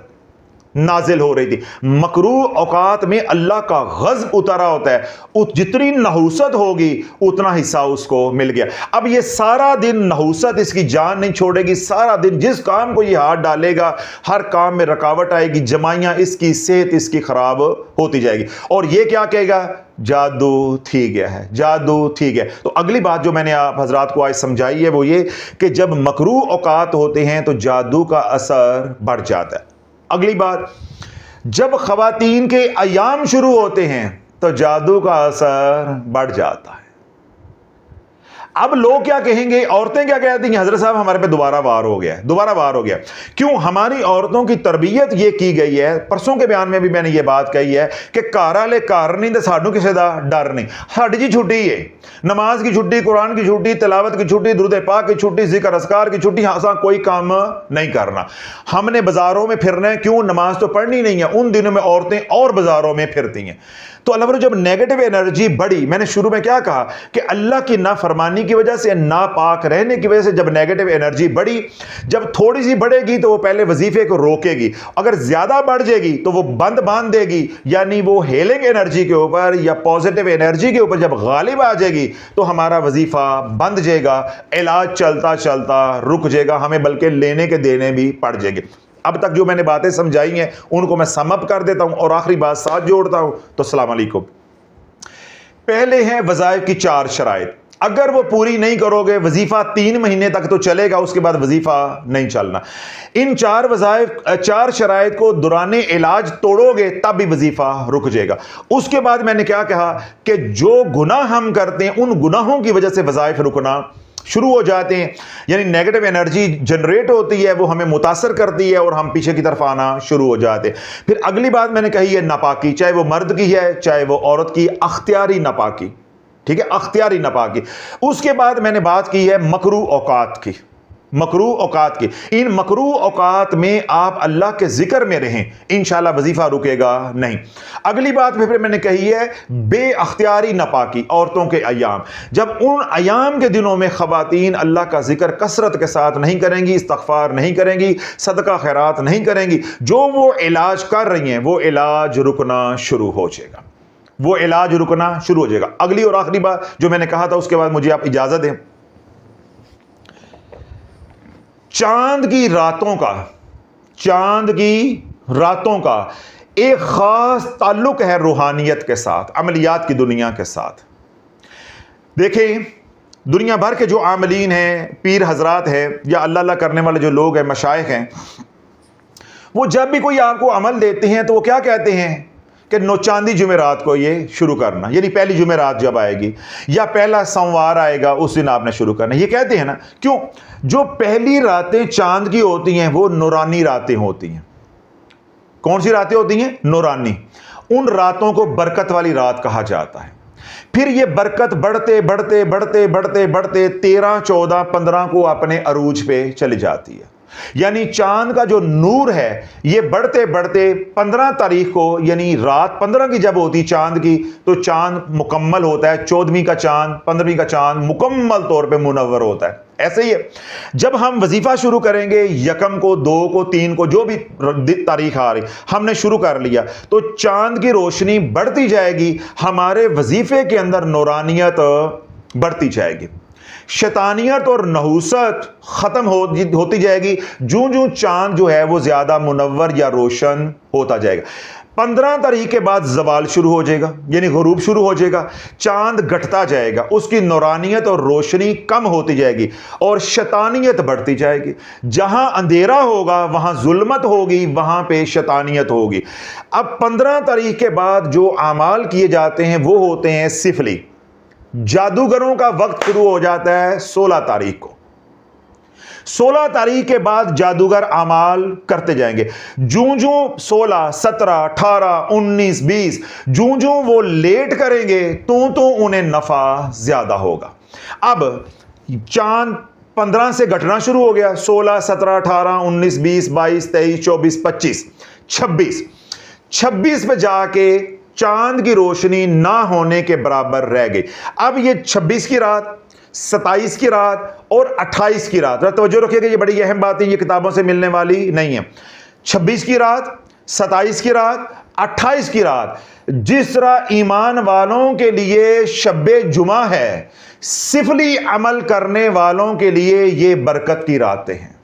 नाजिल हो रही थी। मकरू औकात में अल्लाह का गज़ब उतारा होता है, जितनी नहूसत होगी उतना हिस्सा उसको मिल गया। अब ये सारा दिन नहूसत इसकी जान नहीं छोड़ेगी, सारा दिन जिस काम को ये हाथ डालेगा हर काम में रुकावट आएगी, जमाइयां इसकी, सेहत इसकी खराब होती जाएगी। और ये क्या कहेगा? जादू थी गया है, जादू थी गया। तो अगली बात जो मैंने आप हजरात को आज समझाई है वो ये कि जब मकरू औकात होते हैं तो जादू का असर बढ़ जाता है। अगली बात, जब खवातीन के अयाम शुरू होते हैं तो जादू का असर बढ़ जाता है। अब लोग क्या कहेंगे, औरतें क्या कहती हैं? हजरत साहब हमारे पे दोबारा वार हो गया, दोबारा वार हो गया। क्यों? हमारी औरतों की तरबियत ये की गई है, परसों के बयान में भी मैंने ये बात कही है कि घर वाले घर नहीं तो सानू किसी का डर नहीं। साडी जी छुट्टी है, नमाज की छुट्टी, कुरान की छुट्टी, तिलावत की छुट्टी, दुरूद पाक की छुट्टी, जिक्र अस्कार की छुट्टी, हाँ कोई काम नहीं करना। हमने बाजारों में फिरना है, क्यों? नमाज तो पढ़नी नहीं है। उन दिनों में औरतें और बाजारों में फिरती हैं। तो अल्लाह जब नेगेटिव एनर्जी बढ़ी, मैंने शुरू में क्या कहा कि अल्लाह की नाफरमानी की वजह से, नापाक रहने की वजह से जब नेगेटिव एनर्जी बढ़ी, जब थोड़ी सी बढ़ेगी तो वो पहले वजीफे को रोकेगी, अगर ज्यादा बढ़ जाएगी तो वो बंद बांध देगी, यानी वो हेलिंग एनर्जी के ऊपर या पॉजिटिव एनर्जी के ऊपर जब गालिब आ जाएगी तो हमारा वजीफा बंद जाएगा, इलाज चलता चलता रुक जाएगा, हमें बल्कि लेने के देने भी पड़ जाएंगे। अब तक जो मैंने बातें समझाई हैं उनको मैं समअप कर देता हूं और आखिरी बात साथ जोड़ता हूं। तो अस्सलाम वालेकुम। पहले हैं वज़ाइफ की 4 शराइत। अगर वो पूरी नहीं करोगे, वजीफा 3 महीने तक तो चलेगा, उसके बाद वजीफा नहीं चलना। इन 4 वज़ाइफ 4 शराइत को दौरान इलाज तोड़ोगे तब भी वजीफा रुक जाएगा। उसके बाद मैंने क्या कहा कि जो गुनाह हम करते हैं उन गुनाहों की वजह से वज़ाइफ रुकना शुरू हो जाते हैं, यानी नेगेटिव एनर्जी जनरेट होती है, वो हमें मुतासर करती है और हम पीछे की तरफ आना शुरू हो जाते हैं। फिर अगली बात मैंने कही है नापाकी, चाहे वो मर्द की है चाहे वो औरत की, अख्तियारी नापाकी, ठीक है, अख्तियारी नापाकी। उसके बाद मैंने बात की है मकरू औकात की, मकरू औकात की। इन मकरू औकात में आप अल्लाह के जिक्र में रहें, इंशाल्लाह वजीफा रुकेगा नहीं। अगली बात फिर मैंने कही है बेअख्तियारी नापाकी, औरतों के अयाम। जब उन अयाम के दिनों में खवातीन अल्लाह का जिक्र कसरत के साथ नहीं करेंगी, इस्तगफार नहीं करेंगी, सदका खैरात नहीं करेंगी, जो वो इलाज कर रही हैं वो इलाज रुकना शुरू हो जाएगा, वो इलाज रुकना शुरू हो जाएगा। अगली और आखिरी बात जो मैंने कहा था, उसके बाद मुझे आप इजाजत दें। चांद की रातों का, चांद की रातों का एक खास ताल्लुक है रूहानियत के साथ, अमलियात की दुनिया के साथ। देखें, दुनिया भर के जो आमलीन हैं, पीर हजरात हैं या अल्लाह अल्लाह करने वाले जो लोग हैं, मशाइख हैं, वो जब भी कोई आपको अमल देते हैं तो वो क्या कहते हैं कि नौचांदी जुमेरात को ये शुरू करना, यानी पहली जुमेरात जब आएगी या पहला सोमवार आएगा उस दिन आपने शुरू करना, ये कहते हैं ना। क्यों? जो पहली रातें चांद की होती हैं वो नूरानी रातें होती हैं। कौन सी रातें होती हैं? नूरानी। उन रातों को बरकत वाली रात कहा जाता है। फिर ये बरकत बढ़ते बढ़ते बढ़ते बढ़ते बढ़ते 13, 14, 15 को अपने अरूज पे चली जाती है। यानी चांद का जो नूर है ये बढ़ते बढ़ते 15 तारीख को, यानी रात 15 की जब होती चांद की, तो चांद मुकम्मल होता है। 14वीं का चांद, 15वीं का चांद मुकम्मल तौर पे मुनव्वर होता है। ऐसे ही है, जब हम वजीफा शुरू करेंगे, यकम को, 2 को, 3 को, जो भी तारीख आ रही हमने शुरू कर लिया, तो चांद की रोशनी बढ़ती जाएगी, हमारे वजीफे के अंदर नूरानियत बढ़ती जाएगी, शैतानियत और नहूसत खत्म होती जाएगी। जूं जूं चांद जो है वो ज्यादा मुनव्वर या रोशन होता जाएगा। 15 तारीख के बाद जवाल शुरू हो जाएगा, यानी गुरूब शुरू हो जाएगा, चांद घटता जाएगा, उसकी नूरानियत और रोशनी कम होती जाएगी और शैतानियत बढ़ती जाएगी। जहां अंधेरा होगा वहां जुल्मत होगी, वहां पे शैतानियत होगी। अब 15 तारीख के बाद जो आमाल किए जाते हैं वो होते हैं सिफली। जादूगरों का वक्त शुरू हो जाता है 16 तारीख को। 16 तारीख के बाद जादूगर अमाल करते जाएंगे। जूं जूं 16, 17, 18, 19, 20 जूं जूं वो लेट करेंगे तो उन्हें नफा ज्यादा होगा। अब चांद 15 से घटना शुरू हो गया, 16, 17, 18, 19, 20, 22, 23, 24, 25, 26। 26 पे जाके चांद की रोशनी ना होने के बराबर रह गई। अब ये 26 की रात, 27 की रात और 28 की रात, तवज्जो रखिएगा, ये बड़ी अहम बात है, ये किताबों से मिलने वाली नहीं है। 26 की रात, 27 की रात, 28 की रात, जिस तरह ईमान वालों के लिए शब्बे जुमा है, सिफली अमल करने वालों के लिए ये बरकत की रातें हैं,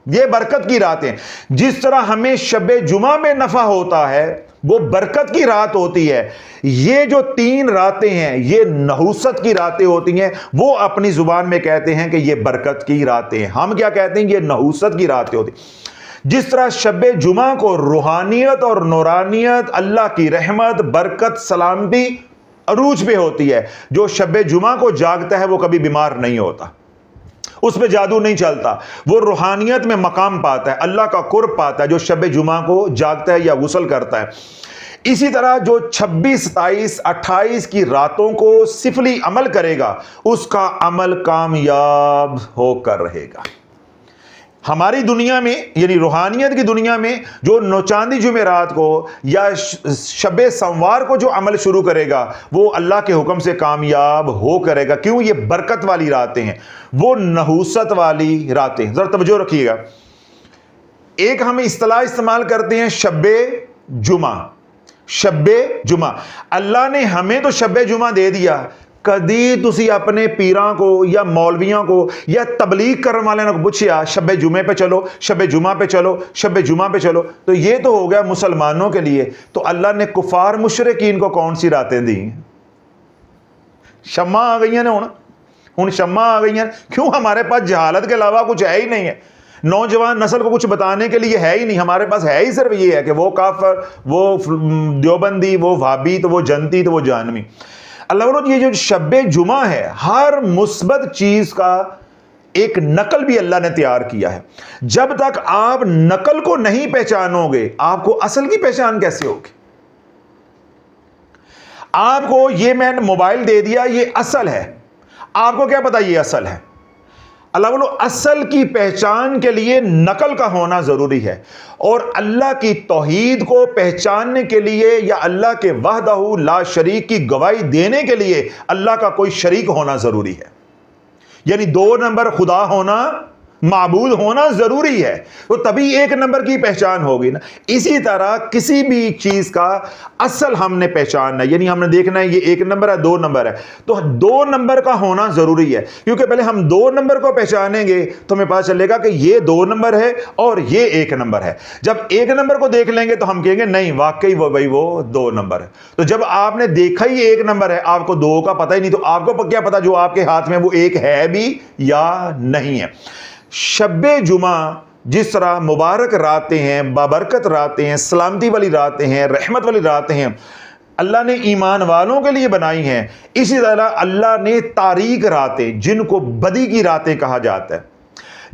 ये बरकत की रातें। जिस तरह हमें शब्बे जुमा में नफा होता है वो बरकत की रात होती है, ये जो 3 रातें हैं ये नहूसत की रातें होती हैं। वो अपनी जुबान में कहते हैं कि ये बरकत की रातें हैं, हम क्या कहते हैं? ये नहूसत की रातें होती। जिस तरह शब्बे जुमा को रूहानियत और नूरानियत, अल्लाह की रहमत, बरकत, सलामती अरूज पे होती है, जो शब्बे जुमा को जागता है वो कभी बीमार नहीं होता, उस पे जादू नहीं चलता, वो रूहानियत में मकाम पाता है, अल्लाह का कुर्ब पाता है, जो शब जुमा को जागता है या गुस्ल करता है। इसी तरह जो 26, 27, 28 की रातों को सिफली अमल करेगा उसका अमल कामयाब होकर रहेगा। हमारी दुनिया में, यानी रूहानियत की दुनिया में, जो नौचांदी जुमेरात को या शबे सोमवार को जो अमल शुरू करेगा वो अल्लाह के हुक्म से कामयाब हो करेगा। क्यों? ये बरकत वाली रातें हैं, वो नहूसत वाली रातें। जरा तवज्जो रखिएगा, एक हम इस्तिलाह इस्तेमाल करते हैं शब्बे जुमा। शब्बे जुमा, अल्लाह ने हमें तो शब्बे जुमा दे दिया, कदी तुसी अपने पीरां को या मौलवियों को या तबलीग करने वाले को पूछिया शब्बे जुमे पे चलो, शब्बे जुमा पे चलो, शब्बे जुमा पे चलो, तो ये तो हो गया मुसलमानों के लिए। तो अल्लाह ने कुफार मुशरिकीन को कौन सी रातें दी? शम्मा आ गई ने हुण शम्मा आ गई हैं। क्यों? हमारे पास जहालत के अलावा कुछ है ही नहीं है। नौजवान नस्ल को कुछ बताने के लिए है ही नहीं। हमारे पास है ही सिर्फ ये है कि वो काफर, वो देवबंदी, वो वाबी, तो वो जनती, तो वो जानवी। अल्लाह वालों, ये जो शब्बे जुमा है, हर मुस्बत चीज का एक नकल भी अल्लाह ने तैयार किया है। जब तक आप नकल को नहीं पहचानोगे, आपको असल की पहचान कैसे होगी? आपको ये मैंने मोबाइल दे दिया, ये असल है, आपको क्या पता ये असल है? अल्लाह बोलो, असल की पहचान के लिए नकल का होना जरूरी है। और अल्लाह की तौहीद को पहचानने के लिए या अल्लाह के वहदहू ला शरीक की गवाही देने के लिए अल्लाह का कोई शरीक होना जरूरी है। यानी 2 नंबर खुदा होना, माबूद होना जरूरी है, तो तभी 1 नंबर की पहचान होगी ना। इसी तरह किसी भी चीज का असल हमने पहचानना है, यानी हमने देखना है ये 1 नंबर है, 2 नंबर है, तो 2 नंबर का होना जरूरी है। क्योंकि पहले हम 2 नंबर को पहचानेंगे तो हमें पता चलेगा कि ये 2 नंबर है और ये 1 नंबर है। जब 1 नंबर को देख लेंगे तो हम कहेंगे नहीं, वाकई वो भाई वो 2 नंबर है। तो जब आपने देखा ही 1 नंबर है, आपको 2 का पता ही नहीं, तो आपको क्या पता जो आपके हाथ में वो 1 है भी या नहीं है। शब्बे जुमा जिस तरह मुबारक रातें हैं, बाबरकत रातें हैं, सलामती वाली रातें हैं, रहमत वाली रातें हैं, अल्लाह ने ईमान वालों के लिए बनाई हैं, इसी तरह अल्लाह ने तारीक रातें, जिनको बदी की रातें कहा जाता है,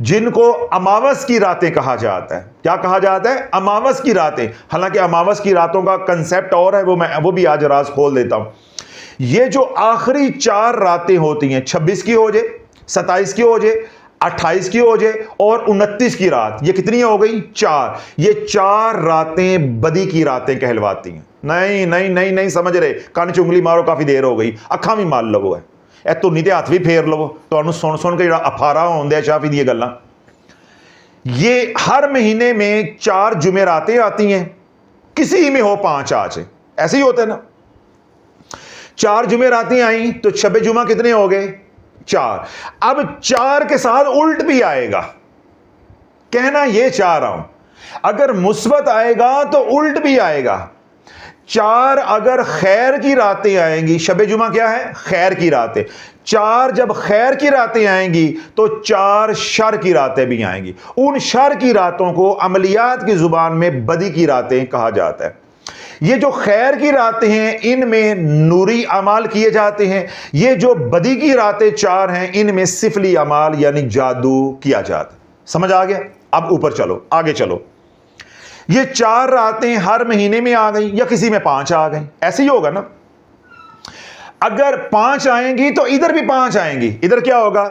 जिनको अमावस की रातें कहा जाता है। क्या कहा जाता है? अमावस की रातें। हालांकि अमावस की रातों का कंसेप्ट और है, वो भी आज राज खोल देता हूं। ये जो आखिरी 4 रातें होती हैं, 26 की हो जाए, 27 की हो जाए, 28 की हो जाए और 29 की रात, ये कितनी हो गई? 4। ये 4 रातें बदी की रातें कहलवाती हैं। नहीं नहीं नहीं नहीं समझ रहे, कान चुंगली मारो, काफी देर हो गई, अखा भी मार लवो है, ए धुनी ते हाथ भी फेर लवो, तो सुन सुन के अफारा होंगे शाफी दी गल्लां। ये हर महीने में 4 जुमेरातें आती हैं, किसी में हो 5 आज, ऐसे ही होता है ना। 4 जुमेरातें आई तो शबे जुमा कितने हो गए? 4। अब 4 के साथ उल्ट भी आएगा, कहना ये चाह रहा हूं, अगर मुस्बत आएगा तो उल्ट भी आएगा। 4 अगर खैर की रातें आएंगी, शबे जुमा क्या है? खैर की रातें। 4 जब खैर की रातें आएंगी तो 4 शर की रातें भी आएंगी। उन शर की रातों को अमलियात की जुबान में बदी की रातें कहा जाता है। ये जो खैर की रातें हैं, इनमें नूरी अमाल किए जाते हैं। ये जो बदी की रातें 4 हैं, इनमें सिफली अमाल यानी जादू किया जाता है। समझ आ गया? अब ऊपर चलो, आगे चलो। ये 4 रातें हर महीने में आ गई या किसी में 5 आ गई, ऐसे ही होगा ना। अगर 5 आएंगी तो इधर भी 5 आएंगी। इधर क्या होगा?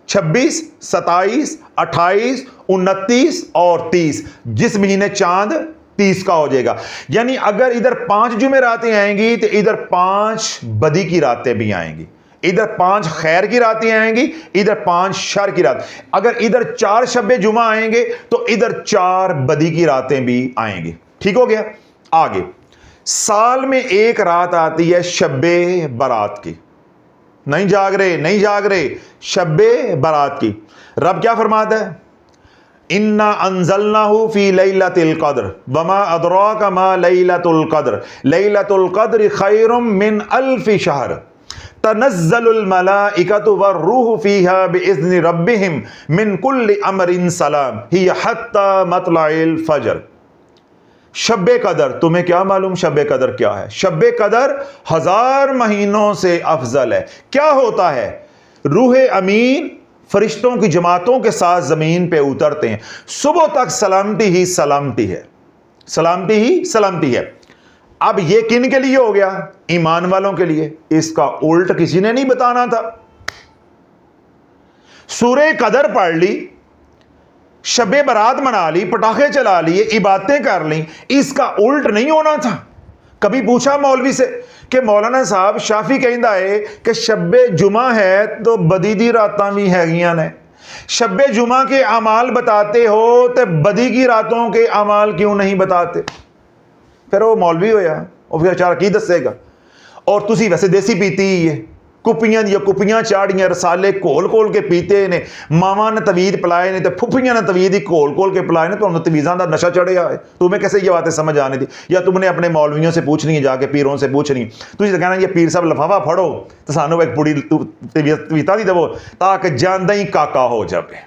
26, 27, 28, 29 और 30। जिस महीने चांद 30 का हो जाएगा, यानी अगर इधर 5 जुमेरातें आएंगी तो इधर 5 बदी की रातें भी आएंगी, इधर 5 खैर की रातें आएंगी, इधर 5 शर की रात। अगर इधर 4 शब्बे जुमा आएंगे तो इधर 4 बदी की रातें भी आएंगी। ठीक हो गया? आगे, साल में 1 रात आती है शब्बे बारात की। नहीं जाग रहे, नहीं जाग रहे, शब्बे बारात की। रब क्या फरमाता है? इन्ना अंज़लनाहु फी लैलतिल क़द्र वमा अदराका मा लैलतुल क़द्र लैलतुल क़द्र खैरुम मिन अल्फि शहर तनज़्ज़लुल मलाइकतु वर्रूहु फ़ीहा बिइज़्नि रब्बिहिम मिन कुल्लि अमरिन सलाम हिया हत्ता मतलइल फ़ज्र। शब्बे कदर, तुम्हें क्या मालूम शब्बे कदर क्या है? शब्बे कदर 1000 महीनों से अफजल है। क्या होता है? रूह अमीन फरिश्तों की जमातों के साथ जमीन पे उतरते हैं, सुबह तक सलामती ही सलामती है, सलामती ही सलामती है। अब ये किन के लिए हो गया? ईमान वालों के लिए। इसका उल्ट किसी ने नहीं बताना था। सूरे कदर पढ़ ली, शबे बारात मना ली, पटाखे चला लिए, इबादतें कर ली, इसका उल्ट नहीं होना था। कभी पूछा मौलवी से कि मौलाना साहब शाफी कहता है कि शब्बे जुमा है तो बदी दी रातां भी हैगियां ने, शब्बे जुमा के अमाल बताते हो तो बदी की रातों के अमाल क्यों नहीं बताते? फिर वो मौलवी होया, वो बेचारा की दसेगा। और तुसी वैसे देसी पीती ही है, कुपियां दी कुपियां चाड़ियां, रसाले घोल घोल के पीते ने, मावा ने तवीद पिलाए ने, तो फुफियां ने तवीद ही घोल घोल के पिलाए ने, तो तवीज़ां का नशा चढ़िया है। तुम्हें कैसे ये बातें समझ आनी थी? या तुमने अपने मौलवियों से पूछनी है, जाके पीरों से पूछनी, तुझे तो कहना ये पीर साहब लिफाफा फड़ो तो सानू एक पुड़ी तवीता दी देवो ताकि जांदा ही काका हो जाए,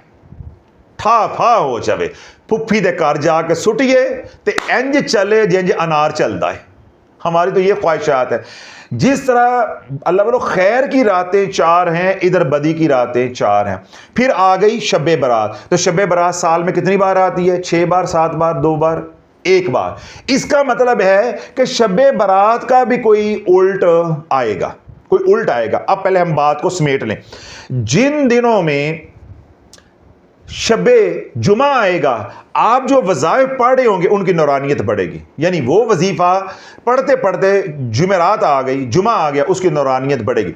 ठा फा हो जाए, फुफी दे घर जाके सुटिए ते इंज चले जिंज अनार चलता है। हमारी तो ये ख्वाहिशात है। जिस तरह अल्लाह बोलो खैर की रातें 4 हैं, इधर बदी की रातें 4 हैं। फिर आ गई शब बारात। तो शब बारात साल में कितनी बार आती है? 6 बार, 7 बार, 2 बार, 1 बार। इसका मतलब है कि शब बारात का भी कोई उल्ट आएगा, कोई उल्ट आएगा। अब पहले हम बात को समेट लें। जिन दिनों में शबे जुमा आएगा, आप जो वज़ाइफ पढ़ रहे होंगे उनकी नौरानियत बढ़ेगी। यानी वो वजीफा पढ़ते पढ़ते जुमेरात आ गई, जुमा आ गया, उसकी नौरानियत बढ़ेगी।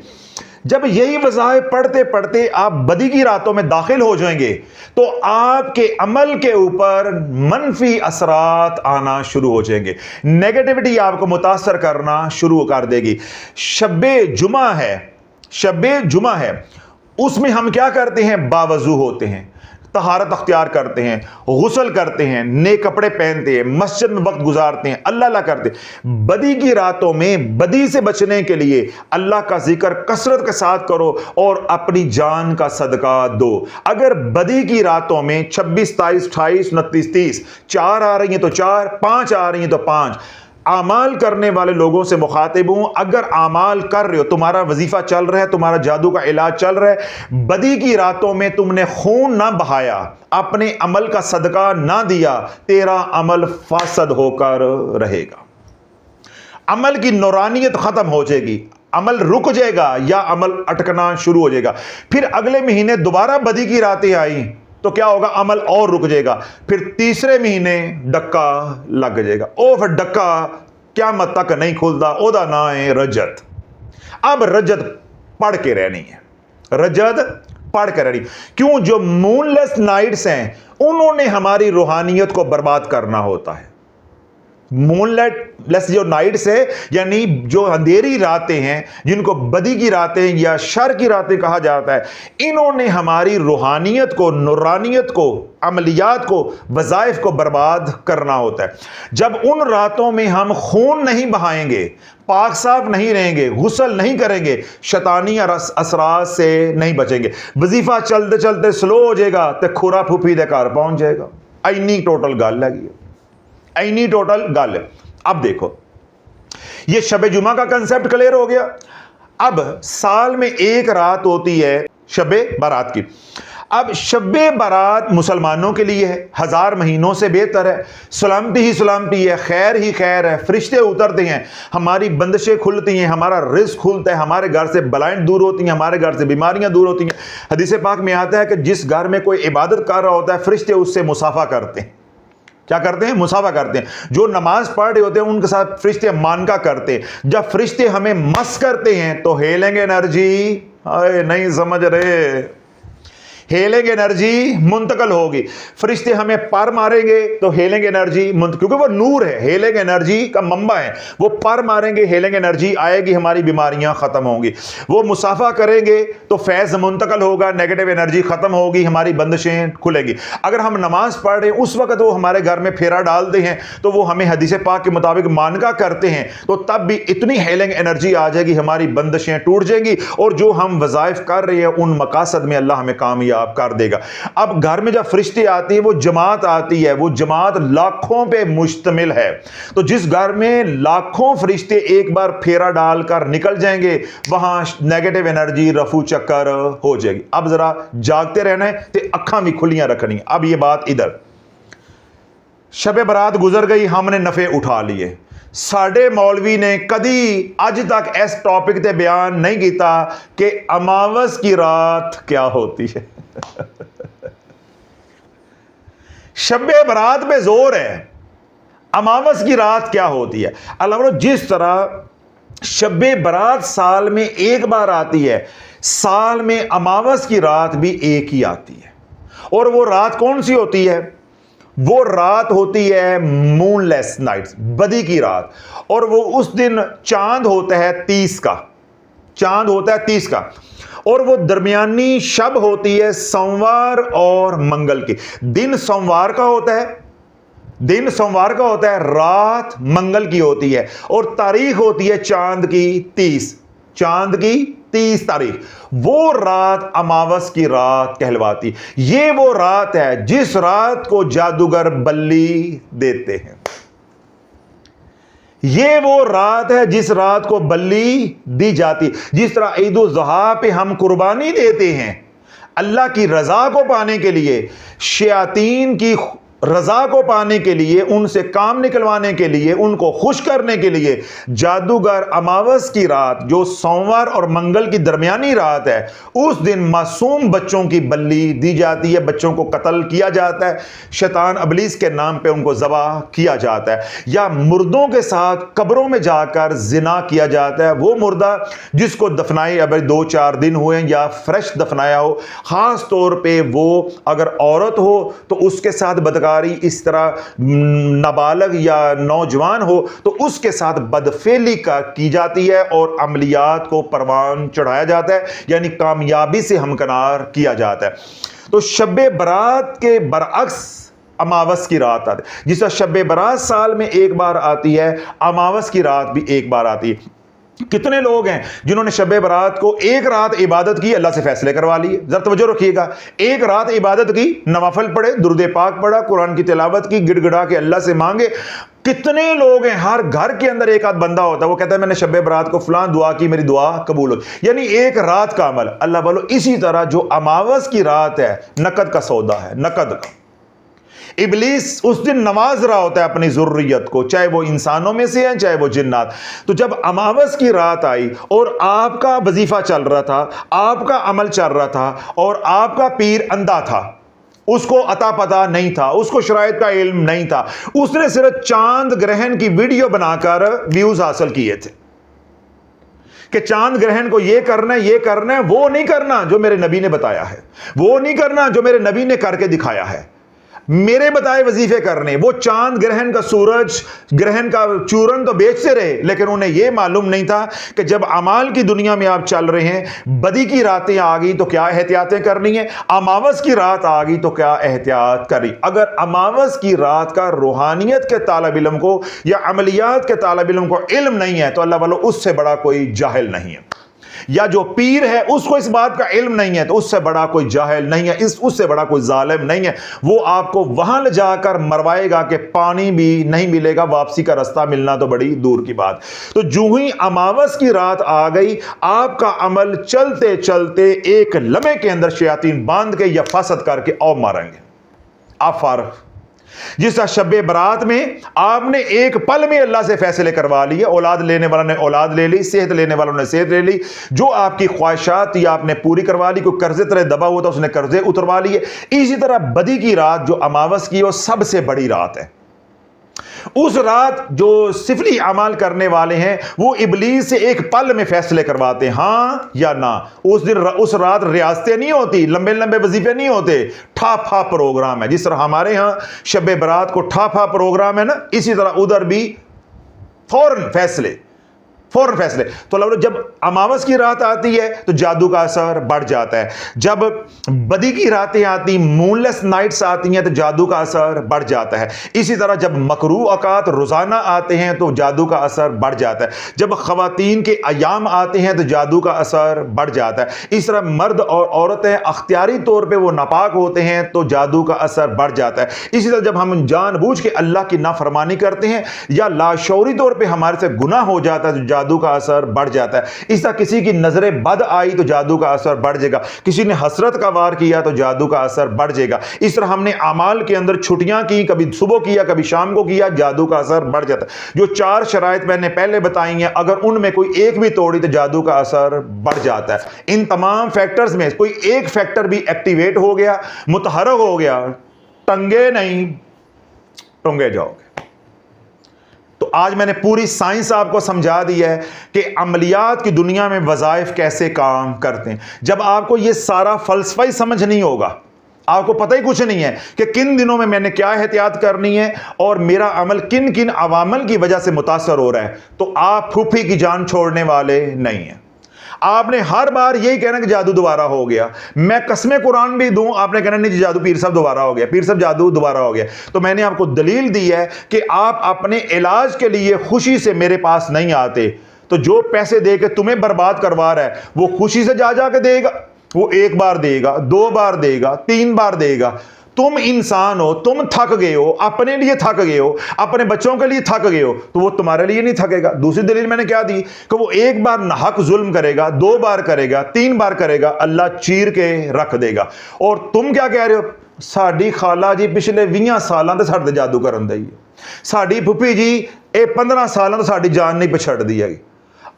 जब यही वज़ाइफ पढ़ते पढ़ते आप बदी की रातों में दाखिल हो जाएंगे तो आपके अमल के ऊपर मनफी असरात आना शुरू हो जाएंगे, नेगेटिविटी आपको मुतासर करना शुरू कर देगी। शबे जुमा है, शबे जुमा है, उसमें हम क्या करते हैं? बावजू होते हैं, तहारत अख्तियार करते हैं, गुस्ल करते हैं, नए कपड़े पहनते हैं, मस्जिद में वक्त गुजारते हैं, अल्लाह अल्लाह करते हैं। बदी की रातों में बदी से बचने के लिए अल्लाह का जिक्र कसरत के साथ करो और अपनी जान का सदका दो। अगर बदी की रातों में 26, 27, 28, 29, 30 4 आ रही हैं तो 4, 5 आ रही हैं तो 5, आमाल करने वाले लोगों से मुखातिब हूं। अगर आमाल कर रहे हो, तुम्हारा वजीफा चल रहा है, तुम्हारा जादू का इलाज चल रहा है, बदी की रातों में तुमने खून ना बहाया, अपने अमल का सदका ना दिया, तेरा अमल फासद होकर रहेगा। अमल की नौरानियत खत्म हो जाएगी, अमल रुक जाएगा या अमल अटकना शुरू हो जाएगा। फिर अगले महीने दोबारा बदी की रातें आई तो क्या होगा? अमल और रुक जाएगा। फिर तीसरे महीने डक्का लग जाएगा। ओ फिर डक्का क़यामत तक नहीं खुलता, ओदा ना है रजत। अब रजत पढ़ के रहनी है, रजत पढ़ के रहनी। क्यों? जो मूनलेस नाइट्स हैं उन्होंने हमारी रूहानियत को बर्बाद करना होता है। मूनलेस जो नाइट्स है यानी जो अंधेरी रातें हैं, जिनको बदी की रातें या शर की रातें कहा जाता है, इन्होंने हमारी रूहानियत को, नूरानियत को, अमलियात को, वज़ाइफ को बर्बाद करना होता है। जब उन रातों में हम खून नहीं बहाएंगे, पाक साफ नहीं रहेंगे, गुस्ल नहीं करेंगे, शैतानी असरात से नहीं बचेंगे, वजीफा चलते चलते स्लो हो जाएगा तो खुरा फूफी दे घर पहुंच जाएगा। इन्नी टोटल गल है, इन्नी टोटल गल। अब देखो, ये शब जुमा का कंसेप्ट क्लियर हो गया। अब साल में एक रात होती है शबे बारात की। अब शबे बारात मुसलमानों के लिए है, 1000 महीनों से बेहतर है, सलामती ही सलामती है, खैर ही खैर है, फरिश्ते उतरते हैं, हमारी बंदिशें खुलती हैं, हमारा रिस्क खुलता है, हमारे घर से बलाएं दूर होती हैं, हमारे घर से बीमारियां दूर होती हैं। हदीस पाक में आता है कि जिस घर में कोई इबादत कर रहा होता है, फरिश्ते उससे मुसाफा करते हैं। क्या करते हैं? मुसाफा करते हैं। जो नमाज पढ़ रहे होते हैं उनके साथ फरिश्ते मानका करते हैं। जब फरिश्ते हमें मस करते हैं तो हेलिंग एनर्जी, नहीं समझ रहे, हेलिंग एनर्जी मुंतकल होगी। फरिश्ते हमें पर मारेंगे तो हेलिंग एनर्जी, क्योंकि वो नूर है, हेलिंग एनर्जी का मंबा है, वो पर मारेंगे, हेलिंग एनर्जी आएगी, हमारी बीमारियां खत्म होंगी। वो मुसाफा करेंगे तो फैज़ मुंतकल होगा, नेगेटिव एनर्जी खत्म होगी, हमारी बंदिशें खुलेगी। अगर हम नमाज पढ़ रहे हैं उस वक्त वो हमारे घर में फेरा डालते हैं तो वो हमें हदीस पाक के मुताबिक मानका करते हैं, तो तब भी इतनी हेलिंग एनर्जी आ जाएगी, हमारी बंदिशें टूट जाएंगी और जो हम वज़ाइफ कर रहे हैं उन मकासद में अल्लाह हमें कामयाब कर देगा। अब घर में जब फरिश्ते आती है, वो जमात आती है, वो जमात लाखों पे मुश्तमिल है। तो जिस घर में लाखों फरिश्ते एक बार फेरा डालकर निकल जाएंगे, वहां नेगेटिव एनर्जी रफू चक्कर हो जाएगी। अब जरा जागते रहना है तो अखा भी खुलियां रखनी। अब ये बात इधर, शब बारात गुजर गई, हमने नफे उठा लिए। साडे मौलवी ने कदी अज तक इस टॉपिक ते बयान नहीं किया कि अमावस की रात क्या होती है। शब्बे बारात पे जोर है, अमावस की रात क्या होती है। अल्लाह, जिस तरह शब्बे बारात साल में एक बार आती है, साल में अमावस की रात भी एक ही आती है। और वो रात कौन सी होती है? वो रात होती है मूनलेस नाइट्स, बदी की रात। और वो उस दिन चांद होता है 30 का, चांद होता है 30 का, और वो दरमियानी शब होती है सोमवार और मंगल की। दिन सोमवार का होता है, दिन सोमवार का होता है, रात मंगल की होती है, और तारीख होती है चांद की 30, चांद की 30 तारीख। वो रात अमावस की रात कहलवाती। ये वो रात है जिस रात को जादूगर बल्ली देते हैं। ये वो रात है जिस रात को बल्ली दी जाती। जिस तरह ईद उल ज़ुहा पे हम कुर्बानी देते हैं अल्लाह की रजा को पाने के लिए, शयातीन की रजा को पाने के लिए, उनसे काम निकलवाने के लिए, उनको खुश करने के लिए, जादूगर अमावस की रात जो सोमवार और मंगल की दरमियानी रात है, उस दिन मासूम बच्चों की बल्ली दी जाती है, बच्चों को कत्ल किया जाता है, शैतान अबलीस के नाम पे उनको ज़बह किया जाता है, या मुर्दों के साथ कब्रों में जाकर जिना किया जाता है। वो मुर्दा जिसको दफनाए अभी 2-4 दिन हुए या फ्रेश दफनाया हो, ख़ास तौर पर वो अगर औरत हो तो उसके साथ बदकार, इस तरह नाबालग या नौजवान हो तो उसके साथ बदफेली का की जाती है और अमलियात को परवान चढ़ाया जाता है, यानी कामयाबी से हमकनार किया जाता है। तो शब्बे बरात के बरअक्स अमावस की रात आती है। जिस तरह शब्बे बरात साल में एक बार आती है, अमावस की रात भी एक बार आती है। कितने लोग हैं जिन्होंने शब्बे बरात को एक रात इबादत की, अल्लाह से फैसले करवा लिए। जरा तवज्जो रखिएगा, एक रात इबादत की, नवाफल पढ़े, दुरूद पाक पढ़ा, कुरान की तिलावत की, गिड़गिड़ा के अल्लाह से मांगे। कितने लोग हैं, हर घर के अंदर एक आध बंदा होता है, वो कहता है मैंने शब्बे बरात को फलां दुआ की, मेरी दुआ कबूल हो, यानी एक रात का अमल। अल्लाह बोलो इसी तरह जो अमावस की रात है नकद का सौदा है, नकद का। इब्लीस उस दिन नवाज रहा होता है अपनी ज़ुर्रियत को, चाहे वो इंसानों में से हैं चाहे वो जिन्नात। तो जब अमावस की रात आई और आपका वजीफा चल रहा था, आपका अमल चल रहा था, और आपका पीर अंधा था, उसको अता पता नहीं था, उसको शरायत का इल्म नहीं था, उसने सिर्फ चांद ग्रहण की वीडियो बनाकर व्यूज हासिल किए थे कि चांद ग्रहण को ये करना है, ये करना है, वो नहीं करना जो मेरे नबी ने बताया है, वो नहीं करना जो मेरे नबी ने करके दिखाया है, मेरे बताए वजीफे करने। वो चांद ग्रहण का, सूरज ग्रहण का चूरन तो बेचते रहे, लेकिन उन्हें यह मालूम नहीं था कि जब अमाल की दुनिया में आप चल रहे हैं, बदी की रातें आ गई तो क्या एहतियातें करनी है, अमावस की रात आ गई तो क्या एहतियात करनी। अगर अमावस की रात का रूहानियत के तालिब इल्म को या अमलियात के तालिब इल्म को इल्म नहीं है तो अल्लाह वालों उससे बड़ा कोई जाहिल नहीं है। या जो पीर है उसको इस बात का इल्म नहीं है तो उससे बड़ा कोई जाहिल नहीं है, उससे बड़ा कोई जालिम नहीं है। वो आपको वहां ले जाकर मरवाएगा कि पानी भी नहीं मिलेगा, वापसी का रास्ता मिलना तो बड़ी दूर की बात। तो जो ही अमावस की रात आ गई, आपका अमल चलते चलते एक लम्हे के अंदर शयातीन बांध के या फासद करके और मारेंगे, आप फारग। जिस तरह शब्बे बरात में आपने एक पल में अल्लाह से फैसले करवा लिए, औलाद लेने वालों ने औलाद ले ली, सेहत लेने वालों ने सेहत ले ली, जो आपकी ख्वाहिशात थी आपने पूरी करवा ली, कोई कर्जे तरह दबा हुआ था उसने कर्जे उतरवा लिए। इसी तरह बदी की रात जो अमावस की वो सबसे बड़ी रात है। उस रात जो सिफली अमाल करने वाले हैं वो इब्लीस से एक पल में फैसले करवाते हैं, हां या ना। उस दिन उस रात रियासतें नहीं होती, लंबे लंबे वजीफे नहीं होते, ठाफा प्रोग्राम है। जिस तरह हमारे यहां शब्बे बरात को ठाफा प्रोग्राम है ना, इसी तरह उधर भी फौरन फैसले। तो जब अमावस की रात आती है तो जादू का असर बढ़ जाता है। जब बदी की रातें आती, मूनलेस नाइट्स आती हैं तो जादू का असर बढ़ जाता है। इसी तरह जब मकरू औकात रोजाना आते हैं तो जादू का असर बढ़ जाता है। जब खवातीन के अयाम आते हैं तो जादू का असर बढ़ जाता है। इस तरह मर्द और औरतें अख्तियारी तौर पर वो नापाक होते हैं तो जादू का असर बढ़ जाता है। इसी तरह जब हम जानबूझ के अल्लाह की नाफरमानी करते हैं या लाशौरी तौर पर हमारे से गुनाह हो जाता है तो जादू का असर बढ़ जाता है। इस तरह किसी की नजरे बद आई तो जादू का असर बढ़ जाएगा, किसी ने हसरत का वार किया तो जादू का असर बढ़ जाएगा। इस तरह हमने अमाल के अंदर छुट्टियां की, कभी सुबह किया कभी शाम को किया, जादू का असर बढ़ जाता है। जो 4 शराइत मैंने पहले बताई हैं, अगर उनमें कोई एक भी तोड़ी तो जादू का असर बढ़ जाता है। इन तमाम फैक्टर्स में कोई एक फैक्टर भी एक्टिवेट हो गया, मुतहरक हो गया, टंगे नहीं टंगे जाओगे। तो आज मैंने पूरी साइंस आपको समझा दी है कि अमलियात की दुनिया में वज़ाइफ कैसे काम करते हैं। जब आपको यह सारा फलसफा ही समझ नहीं होगा, आपको पता ही कुछ नहीं है कि किन दिनों में मैंने क्या एहतियात करनी है और मेरा अमल किन किन अवामल की वजह से मुतासर हो रहा है, तो आप फूफी की जान छोड़ने वाले नहीं हैं। आपने हर बार यही कहना कि जादू दोबारा हो गया। मैं कसमें कुरान भी दूं, आपने कहना नहीं जादू पीर साहब दोबारा हो गया, पीर साहब जादू दोबारा हो गया। तो मैंने आपको दलील दी है कि आप अपने इलाज के लिए खुशी से मेरे पास नहीं आते, तो जो पैसे दे के तुम्हें बर्बाद करवा रहा है वो खुशी से जा जाके देगा। वो एक बार देगा, 2 बार देगा, 3 बार देगा। तुम इंसान हो, तुम थक गए हो, अपने लिए थक गए हो, अपने बच्चों के लिए थक गए हो, तो वो तुम्हारे लिए नहीं थकेगा। दूसरी दलील मैंने क्या दी कि वो एक बार नाहक जुल्म करेगा, 2 बार करेगा, 3 बार करेगा, अल्लाह चीर के रख देगा। और तुम क्या कह रहे हो, साड़ी खाला जी पिछले 20 सालों से साडे जादू करन दई है, साड़ी फुफी जी ये 15 सालों तो साड़ी जान नहीं पछड़ दी है।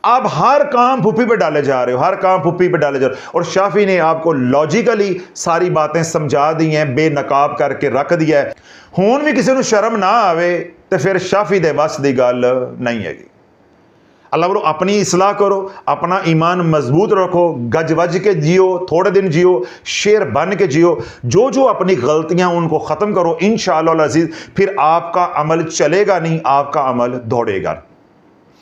अब हर काम फुफी पे डाले जा रहे हो, हर काम फुफी पे डाले जा रहे हो। और शाफी ने आपको लॉजिकली सारी बातें समझा दी हैं, बेनकाब करके रख दिया है। हुण भी किसी को शर्म ना आवे तो फिर शाफी दे वस दी गल नहीं हैगी। अल्लाह बोलो अपनी इसलाह करो, अपना ईमान मजबूत रखो, गज वज के जियो, थोड़े दिन जियो, शेर बन के जियो, जो अपनी गलतियां उनको ख़त्म करो, इंशाअल्लाह अज़ीज़ फिर आपका अमल चलेगा नहीं, आपका अमल दौड़ेगा।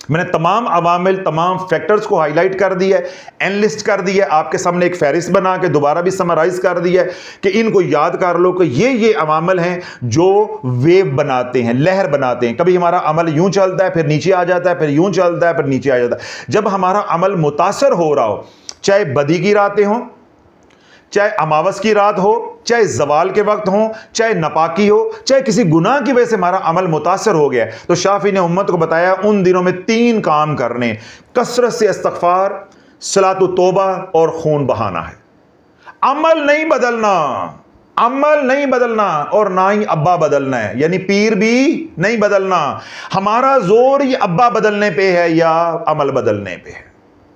मैंने तमाम अवामिल, तमाम फैक्टर्स को हाईलाइट कर दिया है, एनलिस्ट कर दिया है, आपके सामने एक फहरिस्त बना के दोबारा भी समराइज कर दिया है कि इनको याद कर लो कि ये अवामिल हैं जो वेव बनाते हैं, लहर बनाते हैं। कभी हमारा अमल यूं चलता है फिर नीचे आ जाता है, फिर यूं चलता है फिर नीचे आ जाता है। जब हमारा अमल मुतासर हो रहा हो, चाहे बदी की रातें हों, चाहे अमावस की रात हो, चाहे जवाल के वक्त हो, चाहे नपाकी हो, चाहे किसी गुनाह की वजह से हमारा अमल मुतासर हो गया, तो शाफी ने उम्मत को बताया उन दिनों में 3 काम करने, कसरत से इस्तगफार, सलातो तौबा और खून बहाना है। अमल नहीं बदलना, अमल नहीं बदलना और ना ही अब्बा बदलना है, यानी पीर भी नहीं बदलना। हमारा जोर ये अब्बा बदलने पे है या अमल बदलने पे है।